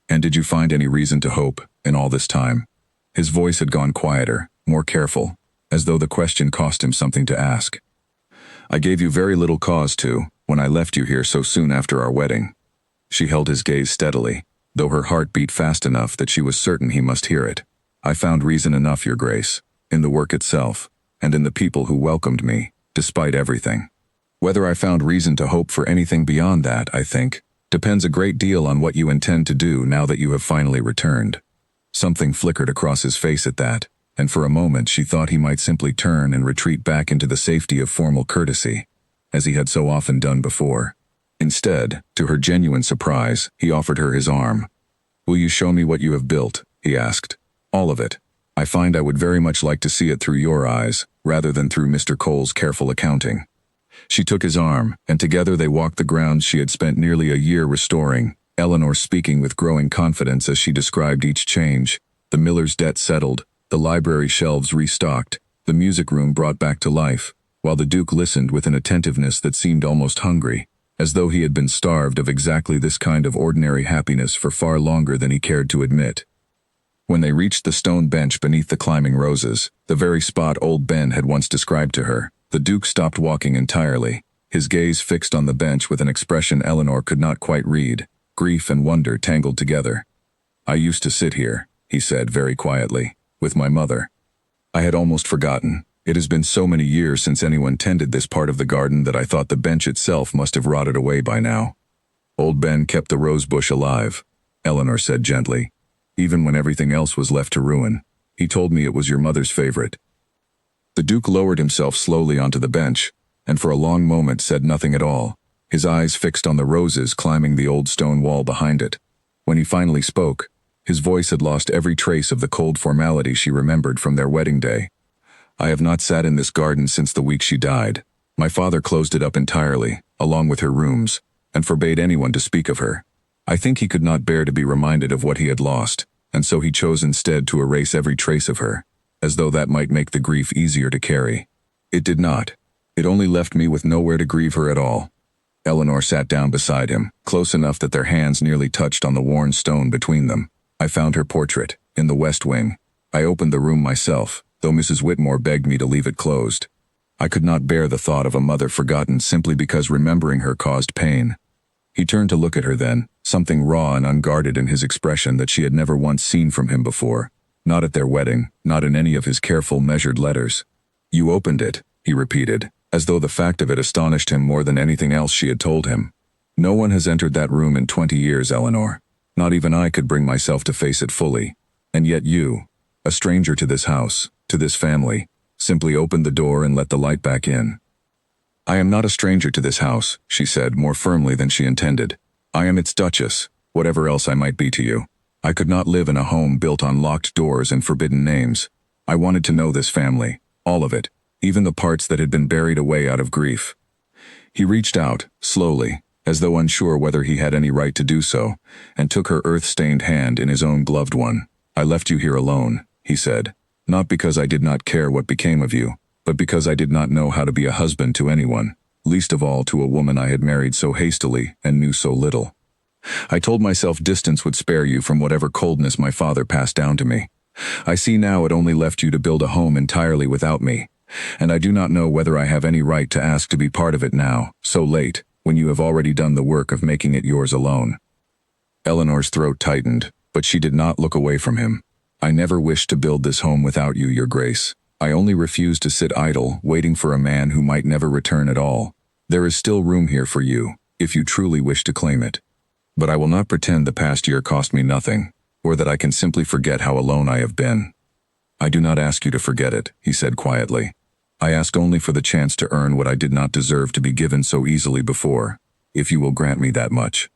[SPEAKER 1] "And did you find any reason to hope, in all this time?" His voice had gone quieter, more careful, as though the question cost him something to ask. "I gave you very little cause to, when I left you here so soon after our wedding." She held his gaze steadily, though her heart beat fast enough that she was certain he must hear it. "I found reason enough, Your Grace, in the work itself, and in the people who welcomed me, despite everything. Whether I found reason to hope for anything beyond that, I think, depends a great deal on what you intend to do now that you have finally returned." Something flickered across his face at that, and for a moment she thought he might simply turn and retreat back into the safety of formal courtesy, as he had so often done before. Instead, to her genuine surprise, he offered her his arm. "Will you show me what you have built?" he asked. "All of it. I find I would very much like to see it through your eyes, rather than through Mr. Cole's careful accounting." She took his arm, and together they walked the grounds she had spent nearly a year restoring, Eleanor speaking with growing confidence as she described each change: the miller's debt settled, the library shelves restocked, the music room brought back to life, while the Duke listened with an attentiveness that seemed almost hungry, as though he had been starved of exactly this kind of ordinary happiness for far longer than he cared to admit. When they reached the stone bench beneath the climbing roses, the very spot old Ben had once described to her, the Duke stopped walking entirely, his gaze fixed on the bench with an expression Eleanor could not quite read, grief and wonder tangled together. "I used to sit here," he said very quietly, "with my mother. I had almost forgotten. It has been so many years since anyone tended this part of the garden that I thought the bench itself must have rotted away by now." "Old Ben kept the rose bush alive," Eleanor said gently, "even when everything else was left to ruin. He told me it was your mother's favorite." The Duke lowered himself slowly onto the bench, and for a long moment said nothing at all, his eyes fixed on the roses climbing the old stone wall behind it. When he finally spoke, his voice had lost every trace of the cold formality she remembered from their wedding day. "I have not sat in this garden since the week she died. My father closed it up entirely, along with her rooms, and forbade anyone to speak of her. I think he could not bear to be reminded of what he had lost, and so he chose instead to erase every trace of her, as though that might make the grief easier to carry. It did not. It only left me with nowhere to grieve her at all." Eleanor sat down beside him, close enough that their hands nearly touched on the worn stone between them. "I found her portrait, in the west wing. I opened the room myself, though Mrs. Whitmore begged me to leave it closed. I could not bear the thought of a mother forgotten simply because remembering her caused pain." He turned to look at her then, something raw and unguarded in his expression that she had never once seen from him before, not at their wedding, not in any of his careful, measured letters. "You opened it," he repeated, as though the fact of it astonished him more than anything else she had told him. "No one has entered that room in 20 years, Eleanor. Not even I could bring myself to face it fully. And yet you, a stranger to this house, to this family, simply opened the door and let the light back in." "I am not a stranger to this house," she said more firmly than she intended. "I am its duchess, whatever else I might be to you. I could not live in a home built on locked doors and forbidden names. I wanted to know this family, all of it, even the parts that had been buried away out of grief." He reached out, slowly, as though unsure whether he had any right to do so, and took her earth-stained hand in his own gloved one. "I left you here alone," he said, "not because I did not care what became of you, but because I did not know how to be a husband to anyone, least of all to a woman I had married so hastily and knew so little. I told myself distance would spare you from whatever coldness my father passed down to me. I see now it only left you to build a home entirely without me, and I do not know whether I have any right to ask to be part of it now, so late, when you have already done the work of making it yours alone." Eleanor's throat tightened, but she did not look away from him. "I never wished to build this home without you, Your Grace. I only refused to sit idle, waiting for a man who might never return at all. There is still room here for you, if you truly wish to claim it. But I will not pretend the past year cost me nothing, or that I can simply forget how alone I have been." "I do not ask you to forget it," he said quietly. "I ask only for the chance to earn what I did not deserve to be given so easily before, if you will grant me that much."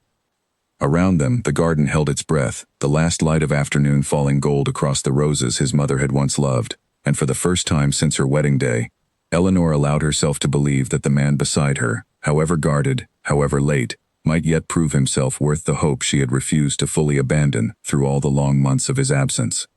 [SPEAKER 1] Around them, the garden held its breath, the last light of afternoon falling gold across the roses his mother had once loved, and for the first time since her wedding day, Eleanor allowed herself to believe that the man beside her, however guarded, however late, might yet prove himself worth the hope she had refused to fully abandon through all the long months of his absence.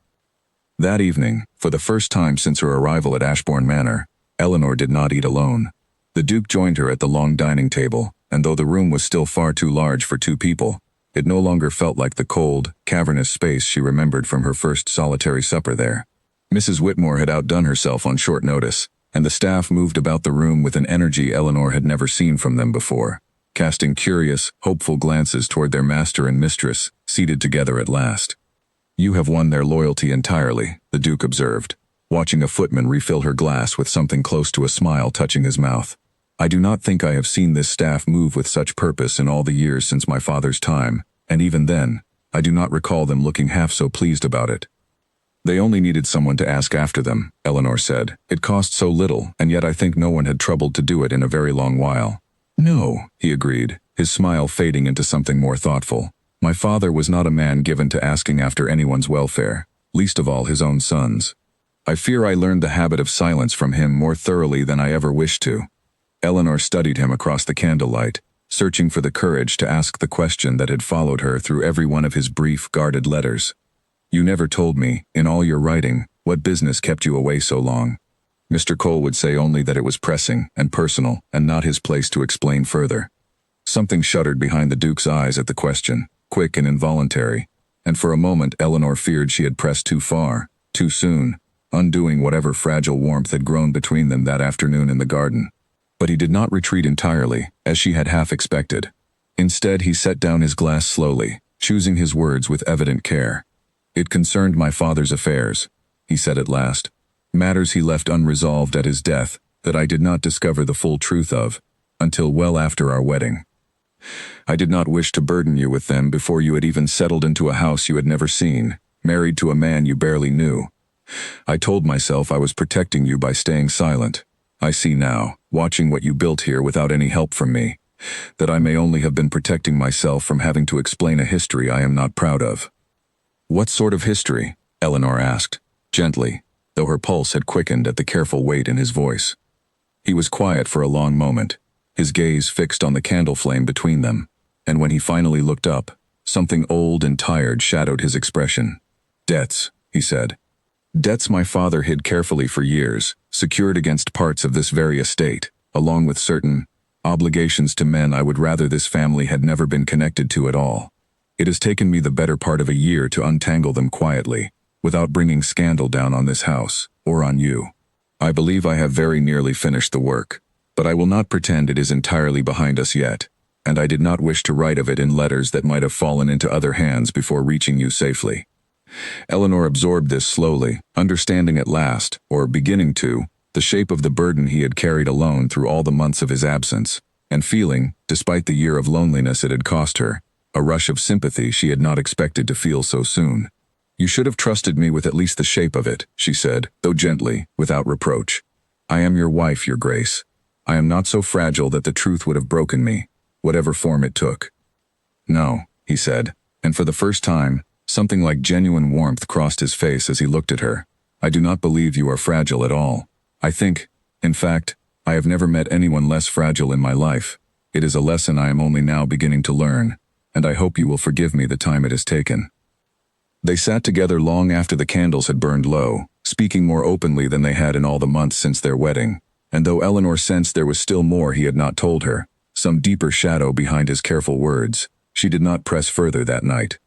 [SPEAKER 1] That evening, for the first time since her arrival at Ashbourne Manor, Eleanor did not eat alone. The Duke joined her at the long dining table, and though the room was still far too large for 2 people, it no longer felt like the cold, cavernous space she remembered from her first solitary supper there. Mrs. Whitmore had outdone herself on short notice, and the staff moved about the room with an energy Eleanor had never seen from them before. casting curious, hopeful glances toward their master and mistress, seated together at last. "You have won their loyalty entirely," the Duke observed, watching a footman refill her glass with something close to a smile touching his mouth. "I do not think I have seen this staff move with such purpose in all the years since my father's time, and even then, I do not recall them looking half so pleased about it." "They only needed someone to ask after them," Eleanor said. "It cost so little, and yet I think no one had troubled to do it in a very long while." "No," he agreed, his smile fading into something more thoughtful. "My father was not a man given to asking after anyone's welfare, least of all his own sons. I fear I learned the habit of silence from him more thoroughly than I ever wished to." Eleanor studied him across the candlelight, searching for the courage to ask the question that had followed her through every one of his brief, guarded letters. "You never told me, in all your writing, what business kept you away so long." Mr. Cole would say only that it was pressing and personal and not his place to explain further. Something shuddered behind the Duke's eyes at the question, quick and involuntary, and for a moment Eleanor feared she had pressed too far, too soon, undoing whatever fragile warmth had grown between them that afternoon in the garden. But he did not retreat entirely, as she had half expected. Instead, he set down his glass slowly, choosing his words with evident care. "It concerned my father's affairs," he said at last. "Matters he left unresolved at his death that I did not discover the full truth of, until well after our wedding. I did not wish to burden you with them before you had even settled into a house you had never seen, married to a man you barely knew. I told myself I was protecting you by staying silent. I see now, watching what you built here without any help from me, that I may only have been protecting myself from having to explain a history I am not proud of." "What sort of history?" Eleanor asked, gently, though her pulse had quickened at the careful weight in his voice. He was quiet for a long moment, his gaze fixed on the candle flame between them, and when he finally looked up, something old and tired shadowed his expression. "Debts," he said. "Debts my father hid carefully for years, secured against parts of this very estate, along with certain obligations to men I would rather this family had never been connected to at all. It has taken me the better part of a year to untangle them quietly, without bringing scandal down on this house, or on you. I believe I have very nearly finished the work, but I will not pretend it is entirely behind us yet, and I did not wish to write of it in letters that might have fallen into other hands before reaching you safely." Eleanor absorbed this slowly, understanding at last, or beginning to, the shape of the burden he had carried alone through all the months of his absence, and feeling, despite the year of loneliness it had cost her, a rush of sympathy she had not expected to feel so soon. "You should have trusted me with at least the shape of it," she said, though gently, without reproach. "I am your wife, your grace. I am not so fragile that the truth would have broken me, whatever form it took." "No," he said, and for the first time, something like genuine warmth crossed his face as he looked at her. "I do not believe you are fragile at all. I think, in fact, I have never met anyone less fragile in my life. It is a lesson I am only now beginning to learn, and I hope you will forgive me the time it has taken." They sat together long after the candles had burned low, speaking more openly than they had in all the months since their wedding, and though Eleanor sensed there was still more he had not told her, some deeper shadow behind his careful words, she did not press further that night.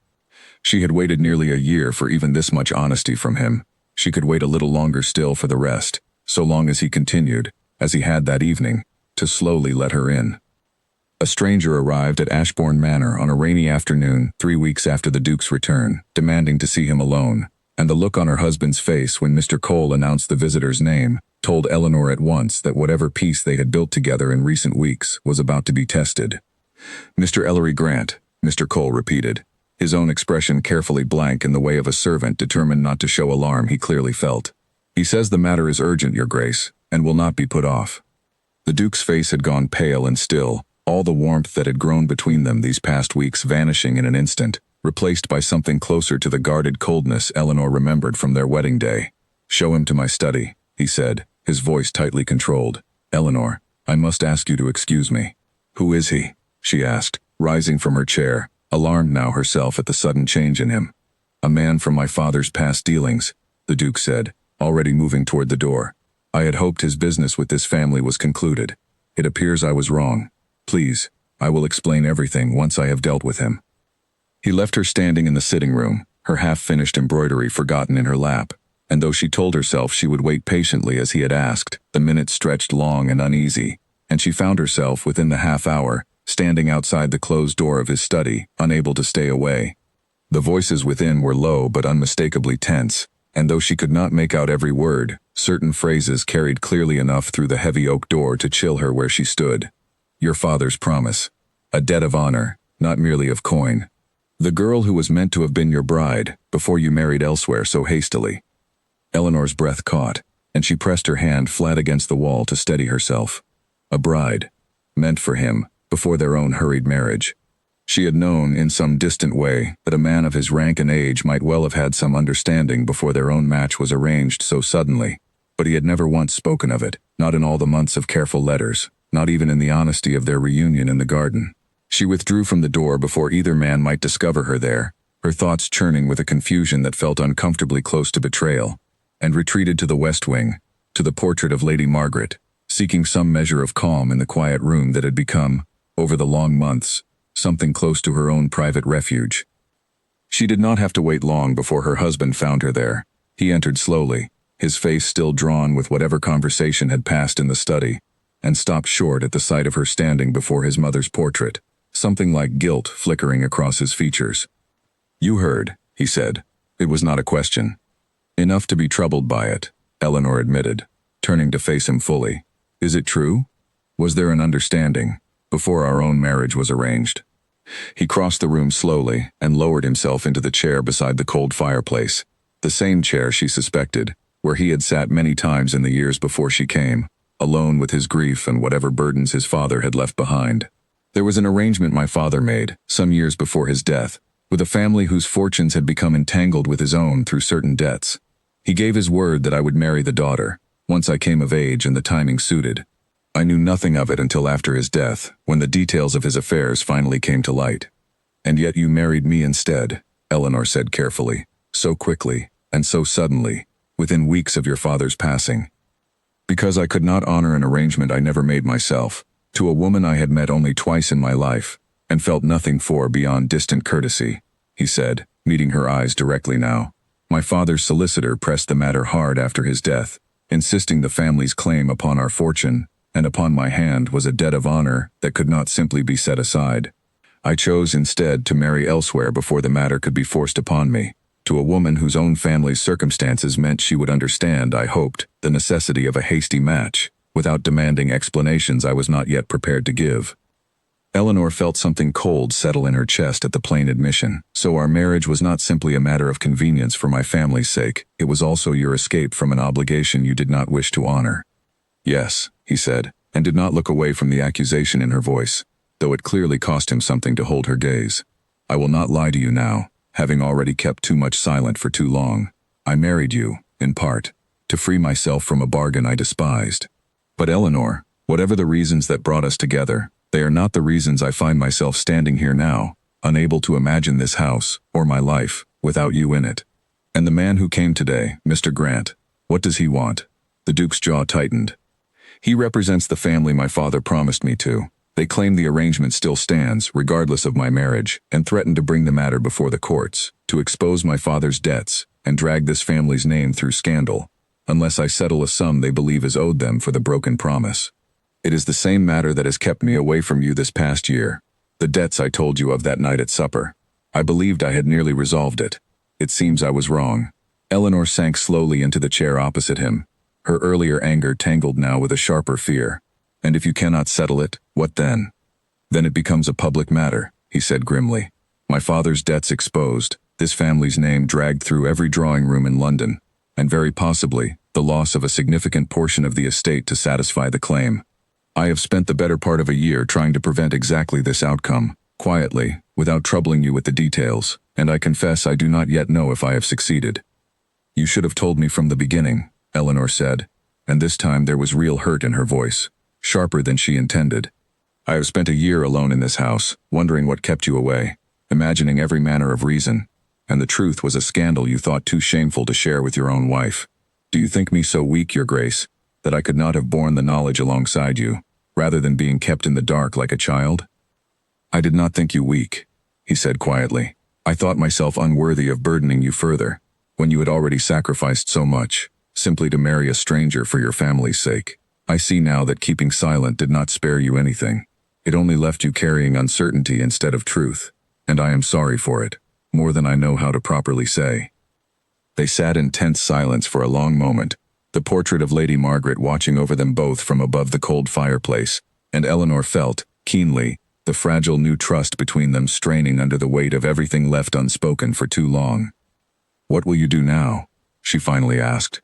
[SPEAKER 1] She had waited nearly a year for even this much honesty from him. She could wait a little longer still for the rest, so long as he continued, as he had that evening, to slowly let her in. A stranger arrived at Ashbourne Manor on a rainy afternoon 3 weeks after the Duke's return, demanding to see him alone, and the look on her husband's face when Mr. Cole announced the visitor's name told Eleanor at once that whatever peace they had built together in recent weeks was about to be tested. "Mr. Ellery Grant," Mr. Cole repeated, his own expression carefully blank in the way of a servant determined not to show alarm he clearly felt. "He says the matter is urgent, your grace, and will not be put off." The Duke's face had gone pale and still, all the warmth that had grown between them these past weeks vanishing in an instant, replaced by something closer to the guarded coldness Eleanor remembered from their wedding day. "Show him to my study," he said, his voice tightly controlled. "Eleanor, I must ask you to excuse me." "Who is he?" she asked, rising from her chair, alarmed now herself at the sudden change in him. "A man from my father's past dealings," the Duke said, already moving toward the door. "I had hoped his business with this family was concluded. It appears I was wrong. Please, I will explain everything once I have dealt with him." He left her standing in the sitting room, her half-finished embroidery forgotten in her lap, and though she told herself she would wait patiently as he had asked, the minutes stretched long and uneasy, and she found herself within the half hour, standing outside the closed door of his study, unable to stay away. The voices within were low but unmistakably tense, and though she could not make out every word, certain phrases carried clearly enough through the heavy oak door to chill her where she stood. Your father's promise. A debt of honor, not merely of coin. The girl who was meant to have been your bride, before you married elsewhere so hastily. Eleanor's breath caught, and she pressed her hand flat against the wall to steady herself. A bride. Meant for him, before their own hurried marriage. She had known, in some distant way, that a man of his rank and age might well have had some understanding before their own match was arranged so suddenly, but he had never once spoken of it, not in all the months of careful letters, not even in the honesty of their reunion in the garden. She withdrew from the door before either man might discover her there, her thoughts churning with a confusion that felt uncomfortably close to betrayal, and retreated to the west wing, to the portrait of Lady Margaret, seeking some measure of calm in the quiet room that had become, over the long months, something close to her own private refuge. She did not have to wait long before her husband found her there. He entered slowly, his face still drawn with whatever conversation had passed in the study, and stopped short at the sight of her standing before his mother's portrait, something like guilt flickering across his features. You heard, he said. It was not a question. Enough to be troubled by it, Eleanor admitted, turning to face him fully. Is it true? Was there an understanding, before our own marriage was arranged? He crossed the room slowly and lowered himself into the chair beside the cold fireplace, the same chair she suspected, where he had sat many times in the years before she came, alone with his grief and whatever burdens his father had left behind. There was an arrangement my father made, some years before his death, with a family whose fortunes had become entangled with his own through certain debts. He gave his word that I would marry the daughter, once I came of age and the timing suited. I knew nothing of it until after his death, when the details of his affairs finally came to light. And yet you married me instead, Eleanor said carefully, so quickly, and so suddenly, within weeks of your father's passing. Because I could not honor an arrangement I never made myself, to a woman I had met only twice in my life, and felt nothing for beyond distant courtesy, he said, meeting her eyes directly now. My father's solicitor pressed the matter hard after his death, insisting the family's claim upon our fortune, and upon my hand was a debt of honor that could not simply be set aside. I chose instead to marry elsewhere before the matter could be forced upon me, to a woman whose own family's circumstances meant she would understand, I hoped, the necessity of a hasty match, without demanding explanations I was not yet prepared to give. Eleanor felt something cold settle in her chest at the plain admission. So our marriage was not simply a matter of convenience for my family's sake, it was also your escape from an obligation you did not wish to honor. Yes, he said, and did not look away from the accusation in her voice, though it clearly cost him something to hold her gaze. I will not lie to you now, having already kept too much silent for too long. I married you, in part, to free myself from a bargain I despised. But Eleanor, whatever the reasons that brought us together, they are not the reasons I find myself standing here now, unable to imagine this house, or my life, without you in it. And the man who came today, Mr. Grant, what does he want? The Duke's jaw tightened. He represents the family my father promised me to. They claim the arrangement still stands, regardless of my marriage, and threaten to bring the matter before the courts, to expose my father's debts, and drag this family's name through scandal, unless I settle a sum they believe is owed them for the broken promise. It is the same matter that has kept me away from you this past year. The debts I told you of that night at supper. I believed I had nearly resolved it. It seems I was wrong. Eleanor sank slowly into the chair opposite him, her earlier anger tangled now with a sharper fear. And if you cannot settle it, what then? Then it becomes a public matter, he said grimly. My father's debts exposed, this family's name dragged through every drawing room in London, and very possibly, the loss of a significant portion of the estate to satisfy the claim. I have spent the better part of a year trying to prevent exactly this outcome, quietly, without troubling you with the details, and I confess I do not yet know if I have succeeded. You should have told me from the beginning, Eleanor said, and this time there was real hurt in her voice, sharper than she intended. I have spent a year alone in this house, wondering what kept you away, imagining every manner of reason, and the truth was a scandal you thought too shameful to share with your own wife. Do you think me so weak, Your Grace, that I could not have borne the knowledge alongside you, rather than being kept in the dark like a child? I did not think you weak, he said quietly. I thought myself unworthy of burdening you further, when you had already sacrificed so much, simply to marry a stranger for your family's sake. I see now that keeping silent did not spare you anything. It only left you carrying uncertainty instead of truth, and I am sorry for it, more than I know how to properly say." They sat in tense silence for a long moment, the portrait of Lady Margaret watching over them both from above the cold fireplace, and Eleanor felt, keenly, the fragile new trust between them straining under the weight of everything left unspoken for too long. "What will you do now?" she finally asked.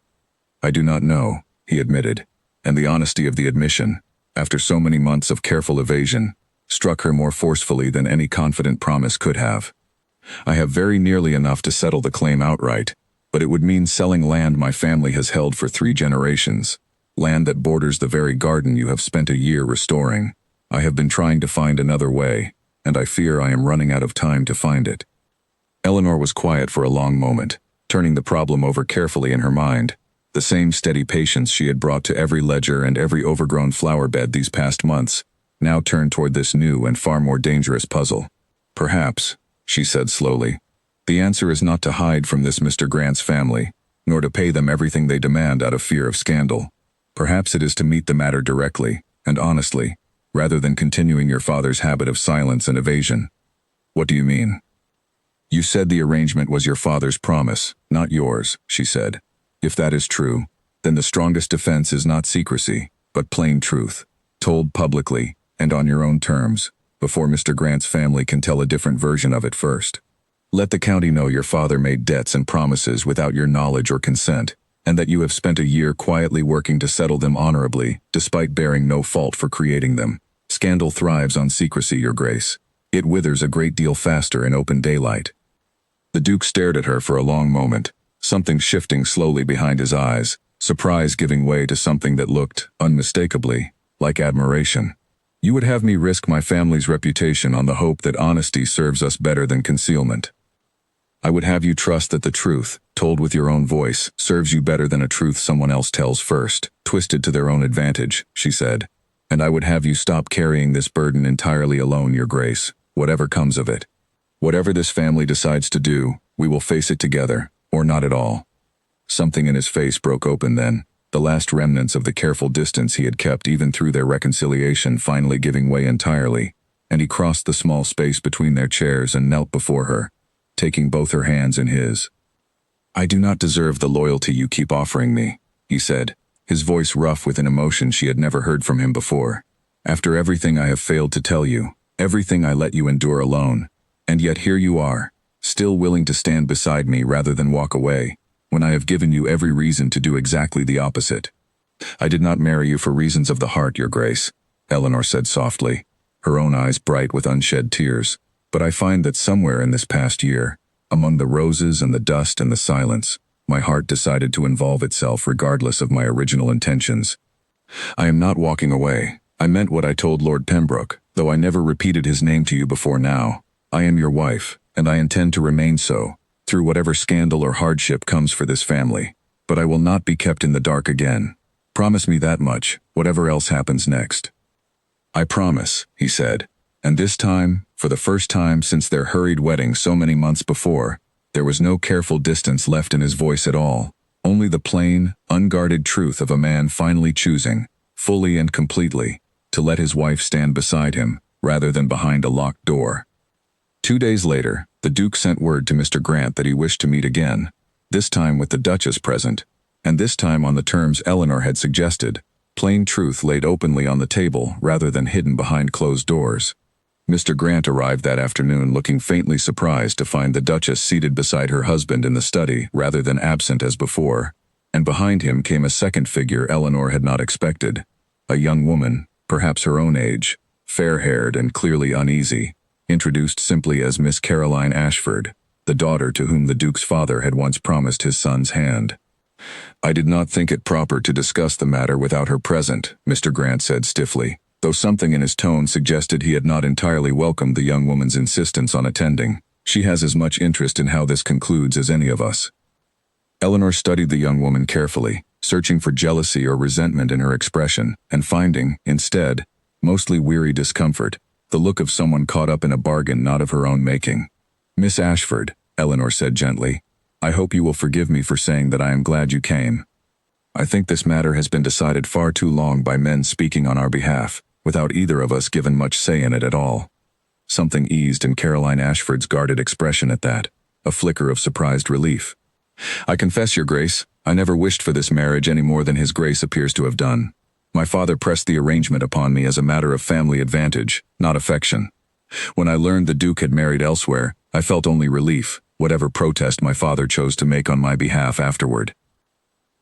[SPEAKER 1] "I do not know," he admitted, and the honesty of the admission, after so many months of careful evasion, struck her more forcefully than any confident promise could have. "I have very nearly enough to settle the claim outright, but it would mean selling land my family has held for 3 generations, land that borders the very garden you have spent a year restoring. I have been trying to find another way, and I fear I am running out of time to find it." Eleanor was quiet for a long moment, turning the problem over carefully in her mind. The same steady patience she had brought to every ledger and every overgrown flower bed these past months now turned toward this new and far more dangerous puzzle. "Perhaps," she said slowly, "the answer is not to hide from this Mr. Grant's family, nor to pay them everything they demand out of fear of scandal. Perhaps it is to meet the matter directly and honestly, rather than continuing your father's habit of silence and evasion." "What do you mean?" "You said the arrangement was your father's promise, not yours," she said. "If that is true, then the strongest defense is not secrecy, but plain truth, told publicly and on your own terms, before Mr. Grant's family can tell a different version of it first. Let the county know your father made debts and promises without your knowledge or consent, and that you have spent a year quietly working to settle them honorably, despite bearing no fault for creating them. Scandal thrives on secrecy, Your Grace. It withers a great deal faster in open daylight." The Duke stared at her for a long moment, something shifting slowly behind his eyes, surprise giving way to something that looked, unmistakably, like admiration. "You would have me risk my family's reputation on the hope that honesty serves us better than concealment. I would have you trust that the truth, told with your own voice, serves you better than a truth someone else tells first, twisted to their own advantage," she said. "And I would have you stop carrying this burden entirely alone, Your Grace, whatever comes of it. Whatever this family decides to do, we will face it together, or not at all." Something in his face broke open then, the last remnants of the careful distance he had kept even through their reconciliation finally giving way entirely, and he crossed the small space between their chairs and knelt before her, taking both her hands in his. "I do not deserve the loyalty you keep offering me," he said, his voice rough with an emotion she had never heard from him before. "After everything I have failed to tell you, everything I let you endure alone, and yet here you are, still willing to stand beside me rather than walk away, when I have given you every reason to do exactly the opposite." "I did not marry you for reasons of the heart, Your Grace," Eleanor said softly, her own eyes bright with unshed tears. "But I find that somewhere in this past year, among the roses and the dust and the silence, my heart decided to involve itself regardless of my original intentions. I am not walking away. I meant what I told Lord Pembroke, though I never repeated his name to you before now. I am your wife, and I intend to remain so, through whatever scandal or hardship comes for this family. But I will not be kept in the dark again. Promise me that much, whatever else happens next." "I promise," he said, and this time, for the first time since their hurried wedding so many months before, there was no careful distance left in his voice at all, only the plain, unguarded truth of a man finally choosing, fully and completely, to let his wife stand beside him, rather than behind a locked door. 2 days later, the Duke sent word to Mr. Grant that he wished to meet again, this time with the Duchess present, and this time on the terms Eleanor had suggested, plain truth laid openly on the table rather than hidden behind closed doors. Mr. Grant arrived that afternoon looking faintly surprised to find the Duchess seated beside her husband in the study rather than absent as before, and behind him came a second figure Eleanor had not expected, a young woman, perhaps her own age, fair-haired and clearly uneasy, introduced simply as Miss Caroline Ashford, the daughter to whom the Duke's father had once promised his son's hand. "I did not think it proper to discuss the matter without her present," Mr. Grant said stiffly, though something in his tone suggested he had not entirely welcomed the young woman's insistence on attending. "She has as much interest in how this concludes as any of us." Eleanor studied the young woman carefully, searching for jealousy or resentment in her expression, and finding, instead, mostly weary discomfort, the look of someone caught up in a bargain not of her own making. "Miss Ashford," Eleanor said gently, "I hope you will forgive me for saying that I am glad you came. I think this matter has been decided far too long by men speaking on our behalf, without either of us given much say in it at all. Something eased in Caroline Ashford's guarded expression at that, a flicker of surprised relief. "I confess, Your Grace, I never wished for this marriage any more than His Grace appears to have done. My father pressed the arrangement upon me as a matter of family advantage, not affection. When I learned the Duke had married elsewhere, I felt only relief, whatever protest my father chose to make on my behalf afterward."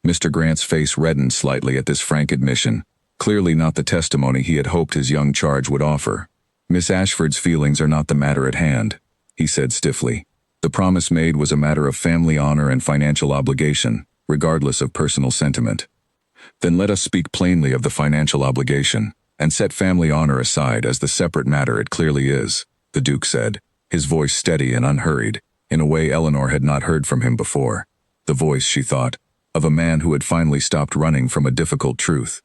[SPEAKER 1] Mr. Grant's face reddened slightly at this frank admission, clearly not the testimony he had hoped his young charge would offer. "Miss Ashford's feelings are not the matter at hand," he said stiffly. "The promise made was a matter of family honor and financial obligation, regardless of personal sentiment." "Then let us speak plainly of the financial obligation, and set family honor aside as the separate matter it clearly is," the Duke said, his voice steady and unhurried, in a way Eleanor had not heard from him before. The voice, she thought, of a man who had finally stopped running from a difficult truth.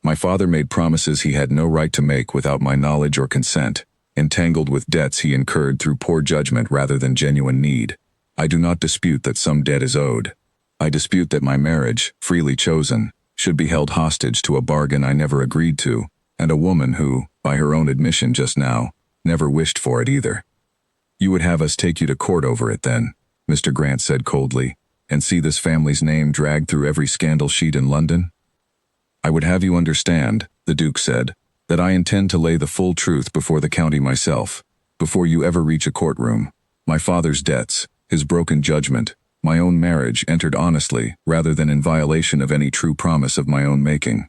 [SPEAKER 1] "My father made promises he had no right to make without my knowledge or consent, entangled with debts he incurred through poor judgment rather than genuine need. I do not dispute that some debt is owed. I dispute that my marriage, freely chosen, should be held hostage to a bargain I never agreed to, and a woman who, by her own admission just now, never wished for it either." "You would have us take you to court over it then," Mr. Grant said coldly, "and see this family's name dragged through every scandal sheet in London?" "I would have you understand," the Duke said, "that I intend to lay the full truth before the county myself, before you ever reach a courtroom. My father's debts, his broken judgment, my own marriage entered honestly rather than in violation of any true promise of my own making.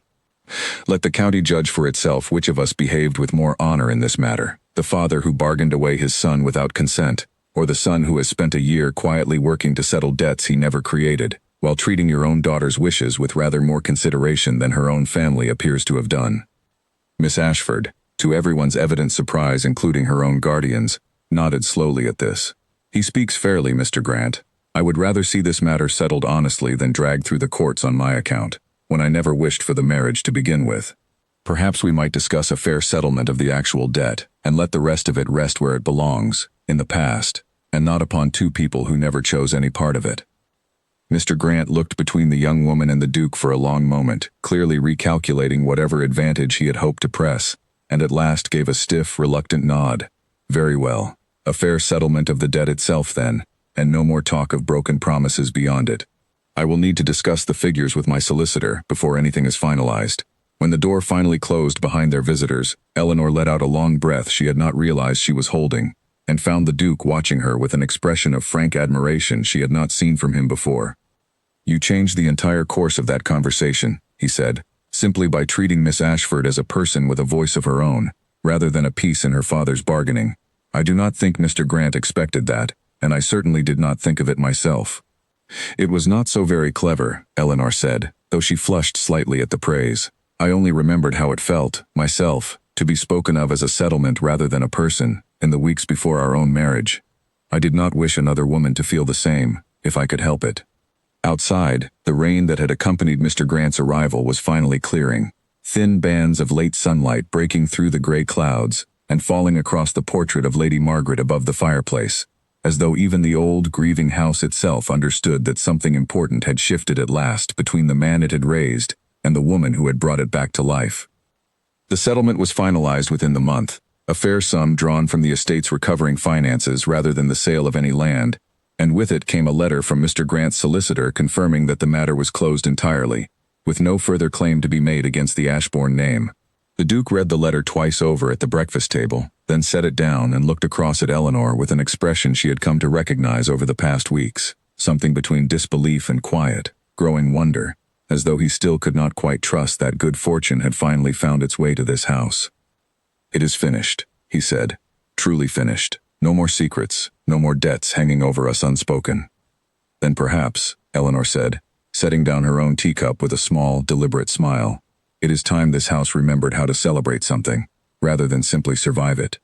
[SPEAKER 1] Let the county judge for itself which of us behaved with more honor in this matter, the father who bargained away his son without consent, or the son who has spent a year quietly working to settle debts he never created, while treating your own daughter's wishes with rather more consideration than her own family appears to have done." Miss Ashford, to everyone's evident surprise including her own guardians, nodded slowly at this. "He speaks fairly, Mr. Grant. I would rather see this matter settled honestly than dragged through the courts on my account, when I never wished for the marriage to begin with. Perhaps we might discuss a fair settlement of the actual debt, and let the rest of it rest where it belongs, in the past, and not upon two people who never chose any part of it." Mr. Grant looked between the young woman and the Duke for a long moment, clearly recalculating whatever advantage he had hoped to press, and at last gave a stiff, reluctant nod. "Very well. A fair settlement of the debt itself then, and no more talk of broken promises beyond it. I will need to discuss the figures with my solicitor before anything is finalized." When the door finally closed behind their visitors, Eleanor let out a long breath she had not realized she was holding, and found the Duke watching her with an expression of frank admiration she had not seen from him before. "You changed the entire course of that conversation," he said, "simply by treating Miss Ashford as a person with a voice of her own, rather than a piece in her father's bargaining. I do not think Mr. Grant expected that, and I certainly did not think of it myself." "It was not so very clever," Eleanor said, though she flushed slightly at the praise. "I only remembered how it felt, myself, to be spoken of as a settlement rather than a person, in the weeks before our own marriage. I did not wish another woman to feel the same, if I could help it." Outside, the rain that had accompanied Mr. Grant's arrival was finally clearing, thin bands of late sunlight breaking through the gray clouds and falling across the portrait of Lady Margaret above the fireplace, as though even the old, grieving house itself understood that something important had shifted at last between the man it had raised and the woman who had brought it back to life. The settlement was finalized within the month, a fair sum drawn from the estate's recovering finances rather than the sale of any land, and with it came a letter from Mr. Grant's solicitor confirming that the matter was closed entirely, with no further claim to be made against the Ashbourne name. The Duke read the letter twice over at the breakfast table, then set it down and looked across at Eleanor with an expression she had come to recognize over the past weeks, something between disbelief and quiet, growing wonder, as though he still could not quite trust that good fortune had finally found its way to this house. "It is finished," he said. "Truly finished. No more secrets, no more debts hanging over us unspoken." "Then perhaps," Eleanor said, setting down her own teacup with a small, deliberate smile, "it is time this house remembered how to celebrate something, rather than simply survive it."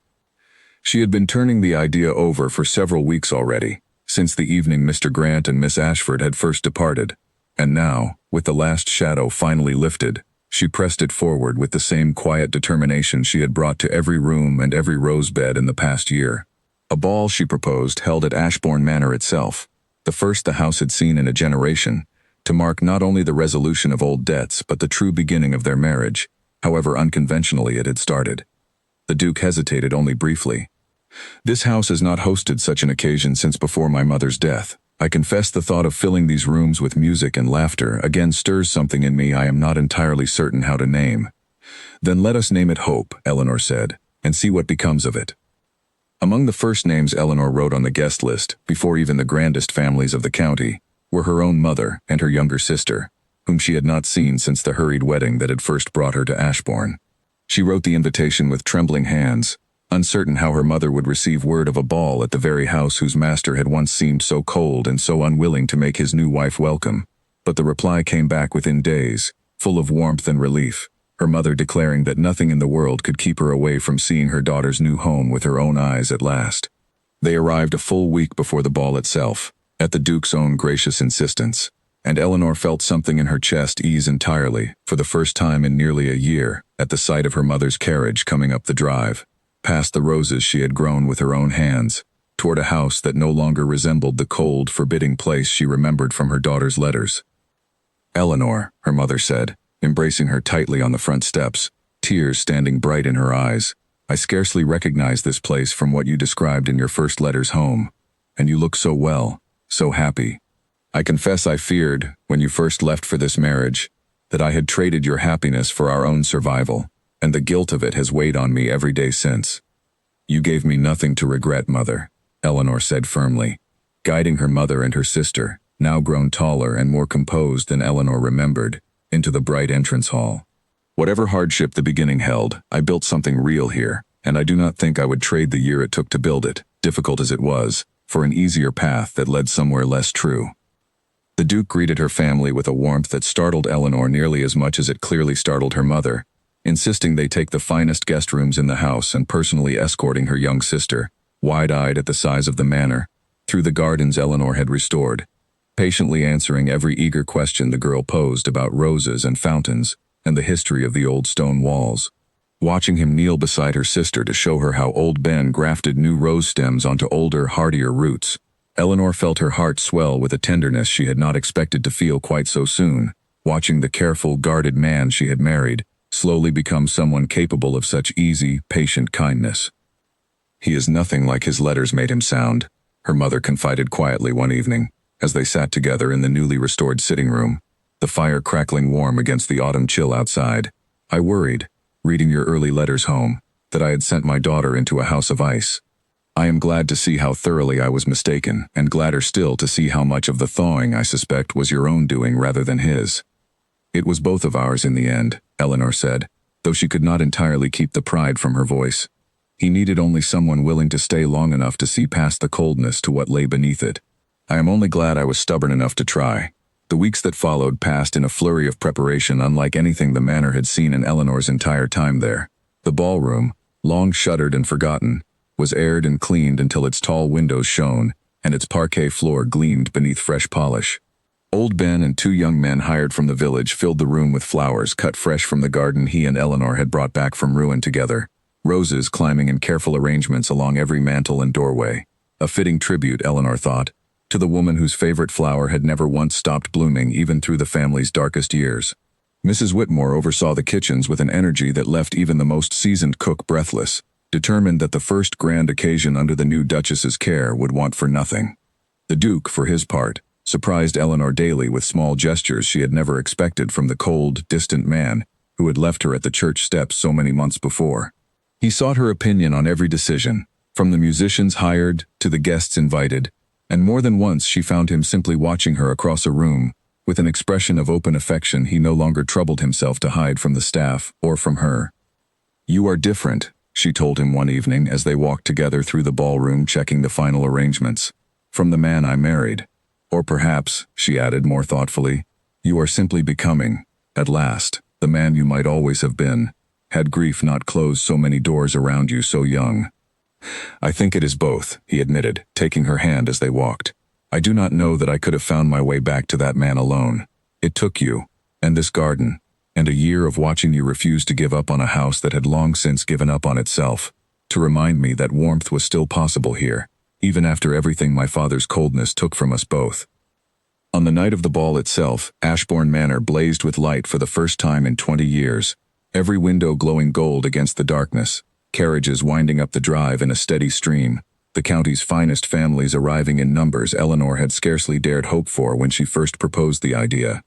[SPEAKER 1] She had been turning the idea over for several weeks already, since the evening Mr. Grant and Miss Ashford had first departed, and now, with the last shadow finally lifted, she pressed it forward with the same quiet determination she had brought to every room and every rose bed in the past year. A ball, she proposed, held at Ashbourne Manor itself, the first the house had seen in a generation, to mark not only the resolution of old debts but the true beginning of their marriage, however unconventionally it had started. The Duke hesitated only briefly. "This house has not hosted such an occasion since before my mother's death. I confess the thought of filling these rooms with music and laughter again stirs something in me I am not entirely certain how to name." "Then let us name it Hope," Eleanor said, "and see what becomes of it." Among the first names Eleanor wrote on the guest list, before even the grandest families of the county, were her own mother and her younger sister, whom she had not seen since the hurried wedding that had first brought her to Ashbourne. She wrote the invitation with trembling hands, uncertain how her mother would receive word of a ball at the very house whose master had once seemed so cold and so unwilling to make his new wife welcome. But the reply came back within days, full of warmth and relief, her mother declaring that nothing in the world could keep her away from seeing her daughter's new home with her own eyes at last. They arrived a full week before the ball itself, at the Duke's own gracious insistence, and Eleanor felt something in her chest ease entirely, for the first time in nearly a year, at the sight of her mother's carriage coming up the drive, past the roses she had grown with her own hands, toward a house that no longer resembled the cold, forbidding place she remembered from her daughter's letters. "Eleanor," her mother said, embracing her tightly on the front steps, tears standing bright in her eyes, "I scarcely recognize this place from what you described in your first letters home. And you look so well, so happy. I confess I feared, when you first left for this marriage, that I had traded your happiness for our own survival, and the guilt of it has weighed on me every day since." "You gave me nothing to regret, Mother," Eleanor said firmly, guiding her mother and her sister, now grown taller and more composed than Eleanor remembered, into the bright entrance hall. "Whatever hardship the beginning held, I built something real here, and I do not think I would trade the year it took to build it, difficult as it was, for an easier path that led somewhere less true." The Duke greeted her family with a warmth that startled Eleanor nearly as much as it clearly startled her mother, insisting they take the finest guest rooms in the house and personally escorting her young sister, wide-eyed at the size of the manor, through the gardens Eleanor had restored, patiently answering every eager question the girl posed about roses and fountains and the history of the old stone walls. Watching him kneel beside her sister to show her how old Ben grafted new rose stems onto older, hardier roots, Eleanor felt her heart swell with a tenderness she had not expected to feel quite so soon, watching the careful, guarded man she had married slowly become someone capable of such easy, patient kindness. "He is nothing like his letters made him sound," her mother confided quietly one evening, as they sat together in the newly restored sitting room, the fire crackling warm against the autumn chill outside. "I worried, reading your early letters home, that I had sent my daughter into a house of ice. I am glad to see how thoroughly I was mistaken, and gladder still to see how much of the thawing I suspect was your own doing rather than his." "It was both of ours in the end," Eleanor said, though she could not entirely keep the pride from her voice. "He needed only someone willing to stay long enough to see past the coldness to what lay beneath it. I am only glad I was stubborn enough to try." The weeks that followed passed in a flurry of preparation unlike anything the manor had seen in Eleanor's entire time there. The ballroom, long shuttered and forgotten, was aired and cleaned until its tall windows shone, and its parquet floor gleamed beneath fresh polish. Old Ben and two young men hired from the village filled the room with flowers cut fresh from the garden he and Eleanor had brought back from ruin together, roses climbing in careful arrangements along every mantel and doorway. A fitting tribute, Eleanor thought, to the woman whose favorite flower had never once stopped blooming even through the family's darkest years. Mrs. Whitmore oversaw the kitchens with an energy that left even the most seasoned cook breathless, determined that the first grand occasion under the new Duchess's care would want for nothing. The Duke, for his part, surprised Eleanor daily with small gestures she had never expected from the cold, distant man who had left her at the church steps so many months before. He sought her opinion on every decision, from the musicians hired to the guests invited, and more than once she found him simply watching her across a room, with an expression of open affection he no longer troubled himself to hide from the staff or from her. "You are different," she told him one evening as they walked together through the ballroom checking the final arrangements, "from the man I married. Or perhaps," she added more thoughtfully, "you are simply becoming, at last, the man you might always have been, had grief not closed so many doors around you so young." "I think it is both," he admitted, taking her hand as they walked. "I do not know that I could have found my way back to that man alone. It took you, and this garden, and a year of watching you refuse to give up on a house that had long since given up on itself, to remind me that warmth was still possible here, even after everything my father's coldness took from us both." On the night of the ball itself, Ashbourne Manor blazed with light for the first time in 20 years. every window glowing gold against the darkness, carriages winding up the drive in a steady stream, the county's finest families arriving in numbers Eleanor had scarcely dared hope for when she first proposed the idea.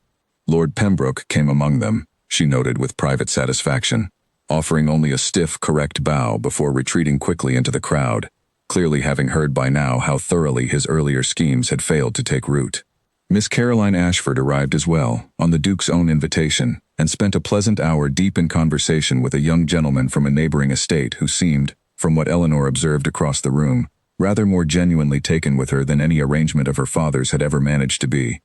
[SPEAKER 1] Lord Pembroke came among them, she noted with private satisfaction, offering only a stiff, correct bow before retreating quickly into the crowd, clearly having heard by now how thoroughly his earlier schemes had failed to take root. Miss Caroline Ashford arrived as well, on the Duke's own invitation, and spent a pleasant hour deep in conversation with a young gentleman from a neighboring estate who seemed, from what Eleanor observed across the room, rather more genuinely taken with her than any arrangement of her father's had ever managed to be.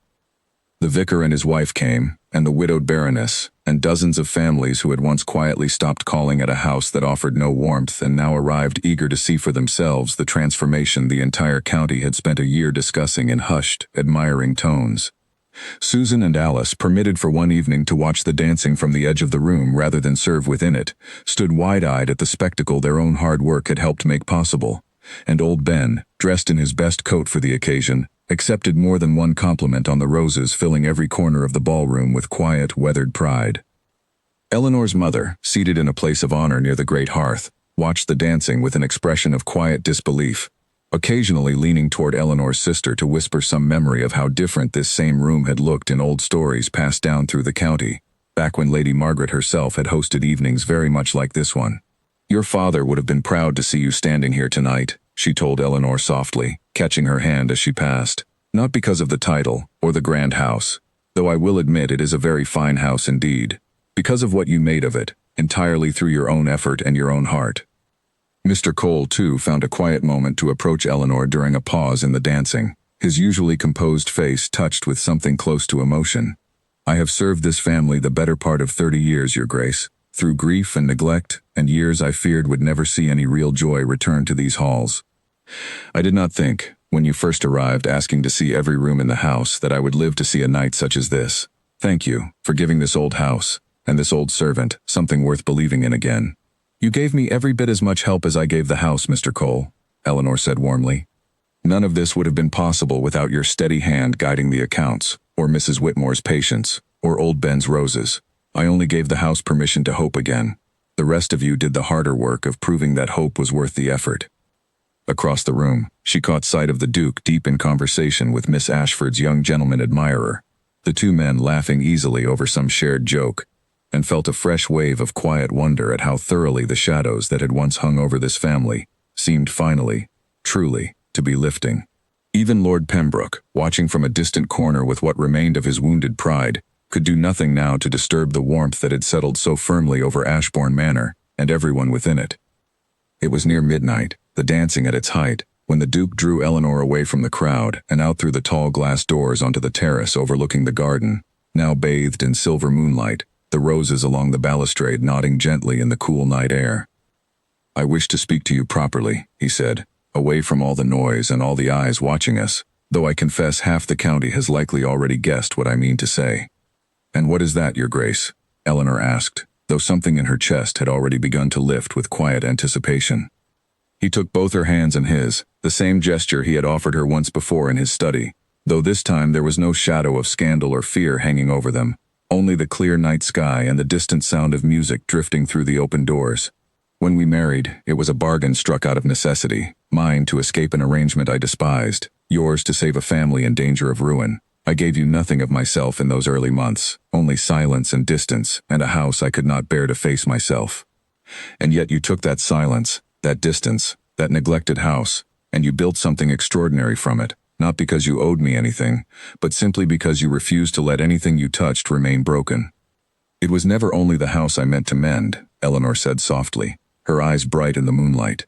[SPEAKER 1] The vicar and his wife came, and the widowed baroness, and dozens of families who had once quietly stopped calling at a house that offered no warmth and now arrived eager to see for themselves the transformation the entire county had spent a year discussing in hushed, admiring tones. Susan and Alice, permitted for one evening to watch the dancing from the edge of the room rather than serve within it, stood wide-eyed at the spectacle their own hard work had helped make possible, and old Ben, dressed in his best coat for the occasion, accepted more than one compliment on the roses filling every corner of the ballroom with quiet, weathered pride. Eleanor's mother, seated in a place of honor near the great hearth, watched the dancing with an expression of quiet disbelief, occasionally leaning toward Eleanor's sister to whisper some memory of how different this same room had looked in old stories passed down through the county, back when Lady Margaret herself had hosted evenings very much like this one. "Your father would have been proud to see you standing here tonight," she told Eleanor softly, catching her hand as she passed. "Not because of the title, or the grand house, though I will admit it is a very fine house indeed, because of what you made of it, entirely through your own effort and your own heart." Mr. Cole, too, found a quiet moment to approach Eleanor during a pause in the dancing, his usually composed face touched with something close to emotion. "I have served this family the better part of 30 years, Your Grace, through grief and neglect, and years I feared would never see any real joy return to these halls. I did not think, when you first arrived asking to see every room in the house, that I would live to see a night such as this. Thank you for giving this old house, and this old servant, something worth believing in again." "You gave me every bit as much help as I gave the house, Mr. Cole," Eleanor said warmly. "None of this would have been possible without your steady hand guiding the accounts, or Mrs. Whitmore's patience, or old Ben's roses. I only gave the house permission to hope again. The rest of you did the harder work of proving that hope was worth the effort." Across the room, she caught sight of the Duke deep in conversation with Miss Ashford's young gentleman admirer, the two men laughing easily over some shared joke, and felt a fresh wave of quiet wonder at how thoroughly the shadows that had once hung over this family seemed finally, truly, to be lifting. Even Lord Pembroke, watching from a distant corner with what remained of his wounded pride, could do nothing now to disturb the warmth that had settled so firmly over Ashbourne Manor and everyone within it. It was near midnight, the dancing at its height, when the Duke drew Eleanor away from the crowd and out through the tall glass doors onto the terrace overlooking the garden, now bathed in silver moonlight, the roses along the balustrade nodding gently in the cool night air. "I wish to speak to you properly," he said, "away from all the noise and all the eyes watching us, though I confess half the county has likely already guessed what I mean to say." "And what is that, Your Grace?" Eleanor asked, though something in her chest had already begun to lift with quiet anticipation. He took both her hands in his, the same gesture he had offered her once before in his study, though this time there was no shadow of scandal or fear hanging over them, only the clear night sky and the distant sound of music drifting through the open doors. "When we married, it was a bargain struck out of necessity, mine to escape an arrangement I despised, yours to save a family in danger of ruin. I gave you nothing of myself in those early months, only silence and distance, and a house I could not bear to face myself. And yet you took that silence, that distance, that neglected house, and you built something extraordinary from it, not because you owed me anything, but simply because you refused to let anything you touched remain broken." "It was never only the house I meant to mend," Eleanor said softly, her eyes bright in the moonlight.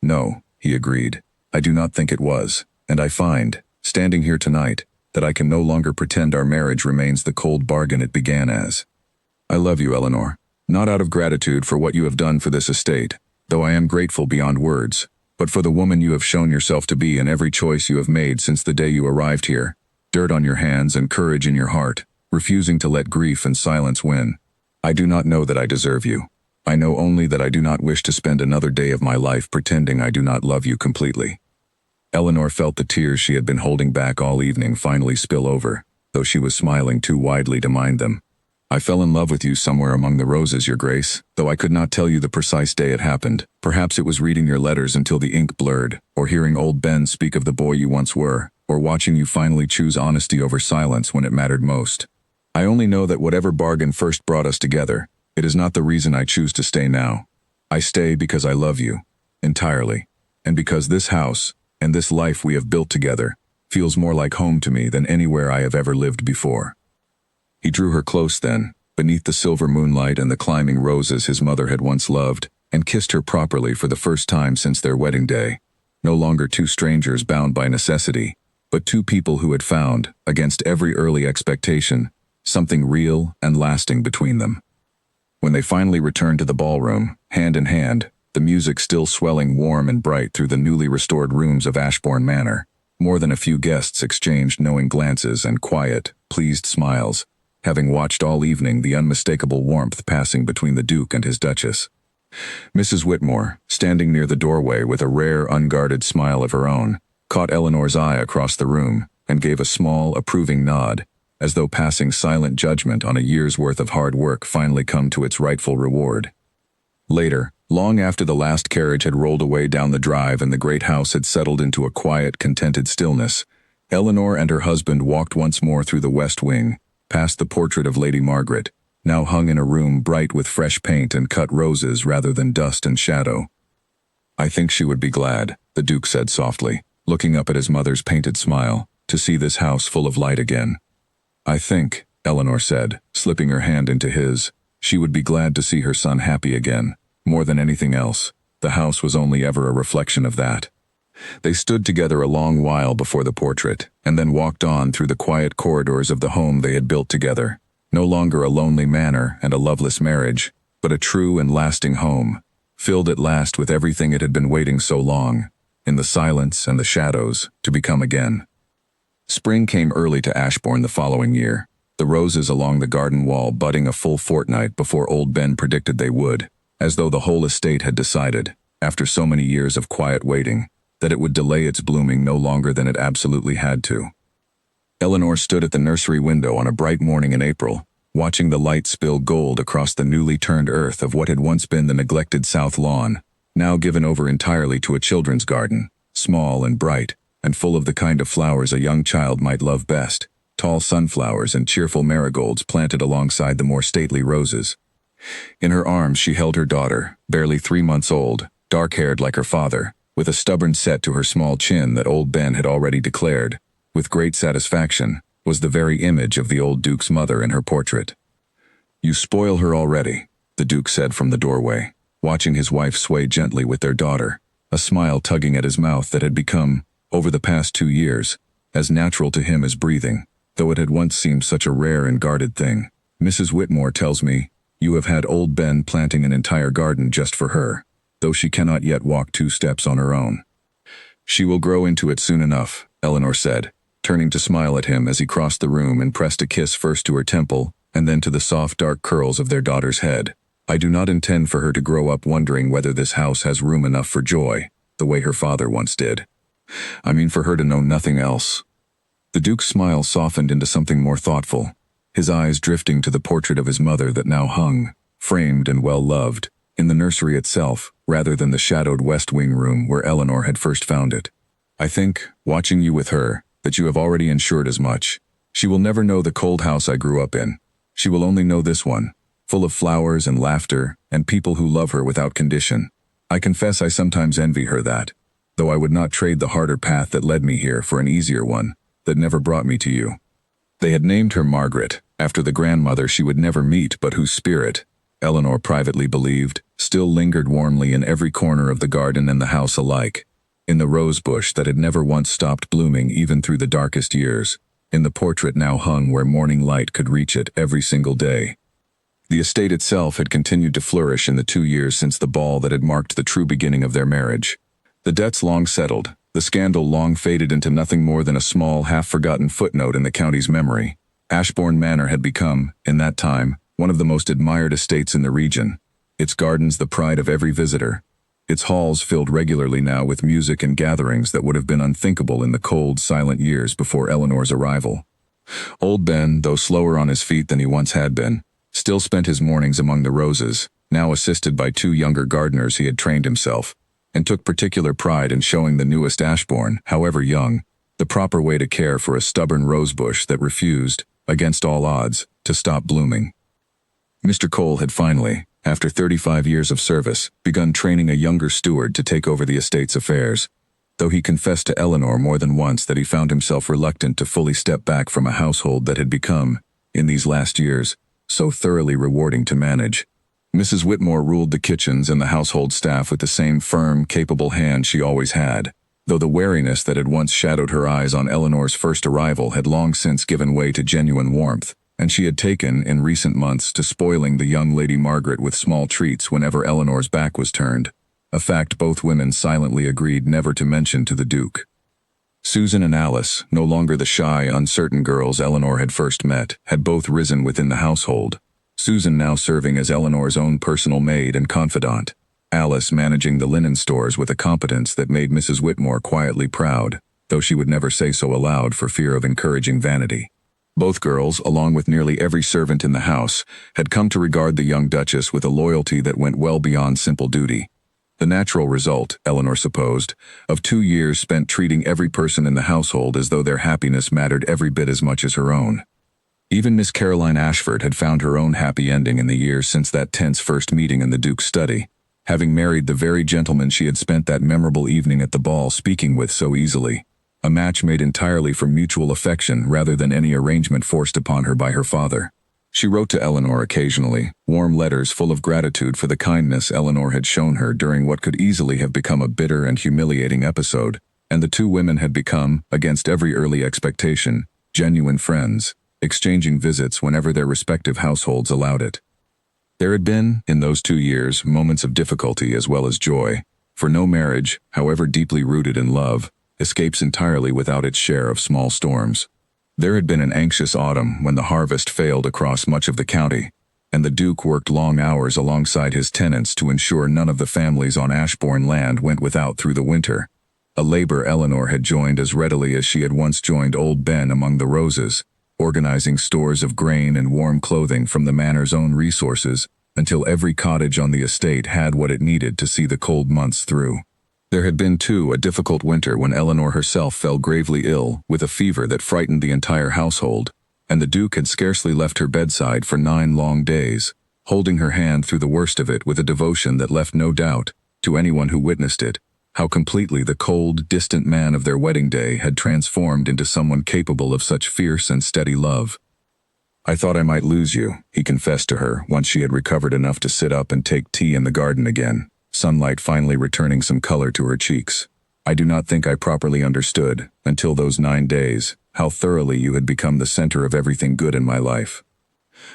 [SPEAKER 1] "No," he agreed, "I do not think it was, and I find, standing here tonight, that I can no longer pretend our marriage remains the cold bargain it began as. I love you, Eleanor, not out of gratitude for what you have done for this estate, though I am grateful beyond words, but for the woman you have shown yourself to be in every choice you have made since the day you arrived here, dirt on your hands and courage in your heart, refusing to let grief and silence win. I do not know that I deserve you. I know only that I do not wish to spend another day of my life pretending I do not love you completely." Eleanor felt the tears she had been holding back all evening finally spill over, though she was smiling too widely to mind them. I fell in love with you somewhere among the roses, Your Grace, though I could not tell you the precise day it happened. Perhaps it was reading your letters until the ink blurred, or hearing old Ben speak of the boy you once were, or watching you finally choose honesty over silence when it mattered most. I only know that whatever bargain first brought us together, it is not the reason I choose to stay now. I stay because I love you, entirely, and because this house, and this life we have built together, feels more like home to me than anywhere I have ever lived before. He drew her close then, beneath the silver moonlight and the climbing roses his mother had once loved, and kissed her properly for the first time since their wedding day. No longer two strangers bound by necessity, but two people who had found, against every early expectation, something real and lasting between them. When they finally returned to the ballroom, hand in hand, the music still swelling warm and bright through the newly restored rooms of Ashbourne Manor, more than a few guests exchanged knowing glances and quiet, pleased smiles, having watched all evening the unmistakable warmth passing between the Duke and his Duchess. Mrs. Whitmore, standing near the doorway with a rare, unguarded smile of her own, caught Eleanor's eye across the room and gave a small, approving nod, as though passing silent judgment on a year's worth of hard work finally come to its rightful reward. Later, long after the last carriage had rolled away down the drive and the great house had settled into a quiet, contented stillness, Eleanor and her husband walked once more through the west wing, past the portrait of Lady Margaret, now hung in a room bright with fresh paint and cut roses rather than dust and shadow. I think she would be glad, the Duke said softly, looking up at his mother's painted smile, to see this house full of light again. I think, Eleanor said, slipping her hand into his, she would be glad to see her son happy again. More than anything else, the house was only ever a reflection of that. They stood together a long while before the portrait, and then walked on through the quiet corridors of the home they had built together, no longer a lonely manor and a loveless marriage, but a true and lasting home, filled at last with everything it had been waiting so long, in the silence and the shadows, to become again. Spring came early to Ashbourne the following year, the roses along the garden wall budding a full fortnight before old Ben predicted they would, as though the whole estate had decided, after so many years of quiet waiting, that it would delay its blooming no longer than it absolutely had to. Eleanor stood at the nursery window on a bright morning in April, watching the light spill gold across the newly turned earth of what had once been the neglected south lawn, now given over entirely to a children's garden, small and bright, and full of the kind of flowers a young child might love best, tall sunflowers and cheerful marigolds planted alongside the more stately roses. In her arms she held her daughter, barely 3 months old, dark-haired like her father, with a stubborn set to her small chin that old Ben had already declared, with great satisfaction, was the very image of the old Duke's mother in her portrait. "You spoil her already," the Duke said from the doorway, watching his wife sway gently with their daughter, a smile tugging at his mouth that had become, over the past 2 years, as natural to him as breathing, though it had once seemed such a rare and guarded thing. "Mrs. Whitmore tells me you have had old Ben planting an entire garden just for her, though she cannot yet walk 2 steps on her own." "She will grow into it soon enough," Eleanor said, turning to smile at him as he crossed the room and pressed a kiss first to her temple and then to the soft dark curls of their daughter's head. "I do not intend for her to grow up wondering whether this house has room enough for joy, the way her father once did. I mean for her to know nothing else." The Duke's smile softened into something more thoughtful, his eyes drifting to the portrait of his mother that now hung, framed and well-loved, in the nursery itself, rather than the shadowed west wing room where Eleanor had first found it. "I think, watching you with her, that you have already ensured as much. She will never know the cold house I grew up in. She will only know this one, full of flowers and laughter, and people who love her without condition. I confess I sometimes envy her that, though I would not trade the harder path that led me here for an easier one, that never brought me to you." They had named her Margaret, after the grandmother she would never meet but whose spirit, Eleanor privately believed, still lingered warmly in every corner of the garden and the house alike, in the rose bush that had never once stopped blooming even through the darkest years, in the portrait now hung where morning light could reach it every single day. The estate itself had continued to flourish in the 2 years since the ball that had marked the true beginning of their marriage. The debts long settled, the scandal long faded into nothing more than a small, half-forgotten footnote in the county's memory. Ashbourne Manor had become, in that time, one of the most admired estates in the region, its gardens the pride of every visitor, its halls filled regularly now with music and gatherings that would have been unthinkable in the cold, silent years before Eleanor's arrival. Old Ben, though slower on his feet than he once had been, still spent his mornings among the roses, now assisted by 2 younger gardeners he had trained himself, and took particular pride in showing the newest Ashbourne, however young, the proper way to care for a stubborn rosebush that refused, against all odds, to stop blooming. Mr. Cole had finally, after 35 years of service, begun training a younger steward to take over the estate's affairs, though he confessed to Eleanor more than once that he found himself reluctant to fully step back from a household that had become, in these last years, so thoroughly rewarding to manage. Mrs. Whitmore ruled the kitchens and the household staff with the same firm, capable hand she always had, though the wariness that had once shadowed her eyes on Eleanor's first arrival had long since given way to genuine warmth, and she had taken, in recent months, to spoiling the young Lady Margaret with small treats whenever Eleanor's back was turned, a fact both women silently agreed never to mention to the Duke. Susan and Alice, no longer the shy, uncertain girls Eleanor had first met, had both risen within the household, Susan now serving as Eleanor's own personal maid and confidant, Alice managing the linen stores with a competence that made Mrs. Whitmore quietly proud, though she would never say so aloud for fear of encouraging vanity. Both girls, along with nearly every servant in the house, had come to regard the young Duchess with a loyalty that went well beyond simple duty. The natural result, Eleanor supposed, of 2 years spent treating every person in the household as though their happiness mattered every bit as much as her own. Even Miss Caroline Ashford had found her own happy ending in the years since that tense first meeting in the Duke's study, having married the very gentleman she had spent that memorable evening at the ball speaking with so easily, a match made entirely from mutual affection rather than any arrangement forced upon her by her father. She wrote to Eleanor occasionally, warm letters full of gratitude for the kindness Eleanor had shown her during what could easily have become a bitter and humiliating episode, and the 2 women had become, against every early expectation, genuine friends, exchanging visits whenever their respective households allowed it. There had been, in those 2 years, moments of difficulty as well as joy, for no marriage, however deeply rooted in love, escapes entirely without its share of small storms. There had been an anxious autumn when the harvest failed across much of the county, and the Duke worked long hours alongside his tenants to ensure none of the families on Ashbourne land went without through the winter, a labor Eleanor had joined as readily as she had once joined old Ben among the roses, organizing stores of grain and warm clothing from the Manor's own resources until every cottage on the estate had what it needed to see the cold months through. There had been, too, a difficult winter when Eleanor herself fell gravely ill with a fever that frightened the entire household, and the Duke had scarcely left her bedside for 9 long days, holding her hand through the worst of it with a devotion that left no doubt, to anyone who witnessed it, how completely the cold, distant man of their wedding day had transformed into someone capable of such fierce and steady love. "I thought I might lose you," he confessed to her once she had recovered enough to sit up and take tea in the garden again, sunlight finally returning some color to her cheeks. "I do not think I properly understood, until those 9 days, how thoroughly you had become the center of everything good in my life.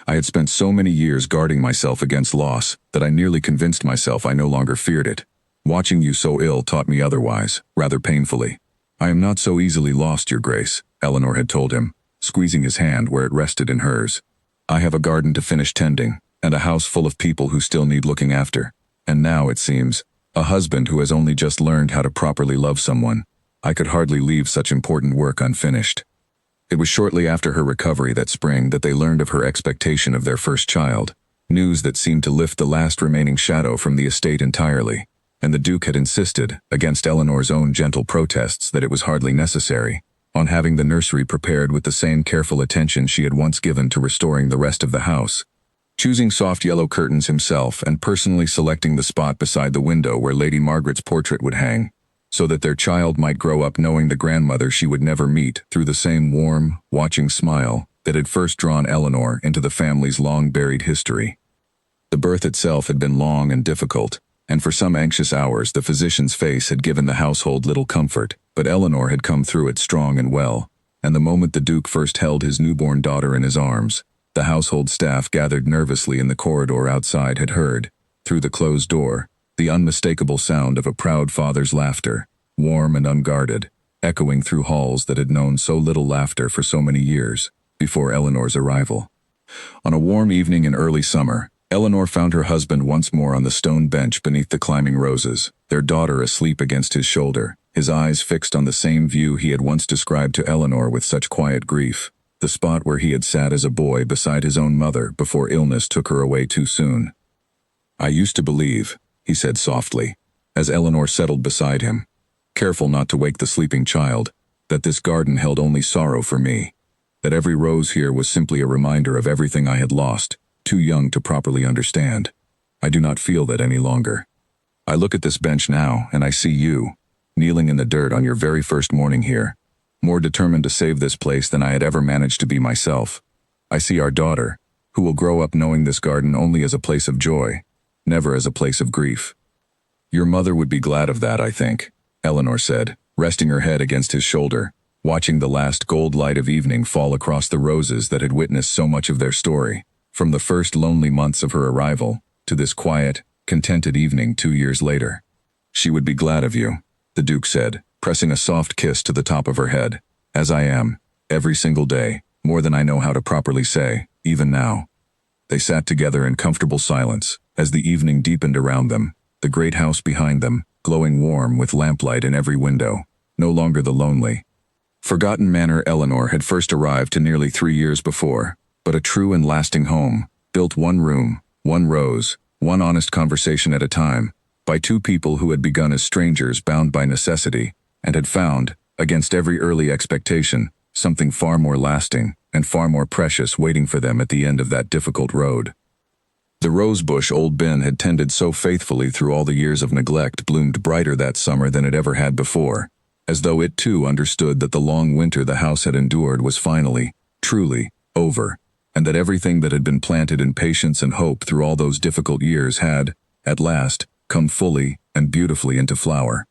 [SPEAKER 1] I had spent so many years guarding myself against loss that I nearly convinced myself I no longer feared it. Watching you so ill taught me otherwise, rather painfully. I am not so easily lost, Your Grace," Eleanor had told him, squeezing his hand where it rested in hers. "I have a garden to finish tending, and a house full of people who still need looking after. And now, it seems, a husband who has only just learned how to properly love someone. I could hardly leave such important work unfinished." It was shortly after her recovery that spring that they learned of her expectation of their first child, news that seemed to lift the last remaining shadow from the estate entirely, and the Duke had insisted, against Eleanor's own gentle protests that it was hardly necessary, on having the nursery prepared with the same careful attention she had once given to restoring the rest of the house, choosing soft yellow curtains himself and personally selecting the spot beside the window where Lady Margaret's portrait would hang, so that their child might grow up knowing the grandmother she would never meet through the same warm, watching smile that had first drawn Eleanor into the family's long-buried history. The birth itself had been long and difficult, and for some anxious hours the physician's face had given the household little comfort, but Eleanor had come through it strong and well, and the moment the Duke first held his newborn daughter in his arms, the household staff gathered nervously in the corridor outside had heard, through the closed door, the unmistakable sound of a proud father's laughter, warm and unguarded, echoing through halls that had known so little laughter for so many years, before Eleanor's arrival. On a warm evening in early summer, Eleanor found her husband once more on the stone bench beneath the climbing roses, their daughter asleep against his shoulder, his eyes fixed on the same view he had once described to Eleanor with such quiet grief, the spot where he had sat as a boy beside his own mother before illness took her away too soon. "I used to believe," he said softly, as Eleanor settled beside him, careful not to wake the sleeping child, "that this garden held only sorrow for me, that every rose here was simply a reminder of everything I had lost, too young to properly understand. I do not feel that any longer. I look at this bench now, and I see you, kneeling in the dirt on your very first morning here, more determined to save this place than I had ever managed to be myself. I see our daughter, who will grow up knowing this garden only as a place of joy, never as a place of grief." "Your mother would be glad of that, I think," Eleanor said, resting her head against his shoulder, watching the last gold light of evening fall across the roses that had witnessed so much of their story, from the first lonely months of her arrival, to this quiet, contented evening 2 years later. "She would be glad of you," the Duke said, pressing a soft kiss to the top of her head, "as I am, every single day, more than I know how to properly say, even now." They sat together in comfortable silence, as the evening deepened around them, the great house behind them, glowing warm with lamplight in every window, no longer the lonely, forgotten manor Eleanor had first arrived to nearly 3 years before, but a true and lasting home, built one room, one rose, one honest conversation at a time, by two people who had begun as strangers bound by necessity, and had found, against every early expectation, something far more lasting and far more precious waiting for them at the end of that difficult road. The rosebush old Ben had tended so faithfully through all the years of neglect bloomed brighter that summer than it ever had before, as though it too understood that the long winter the house had endured was finally, truly, over, and that everything that had been planted in patience and hope through all those difficult years had, at last, come fully and beautifully into flower.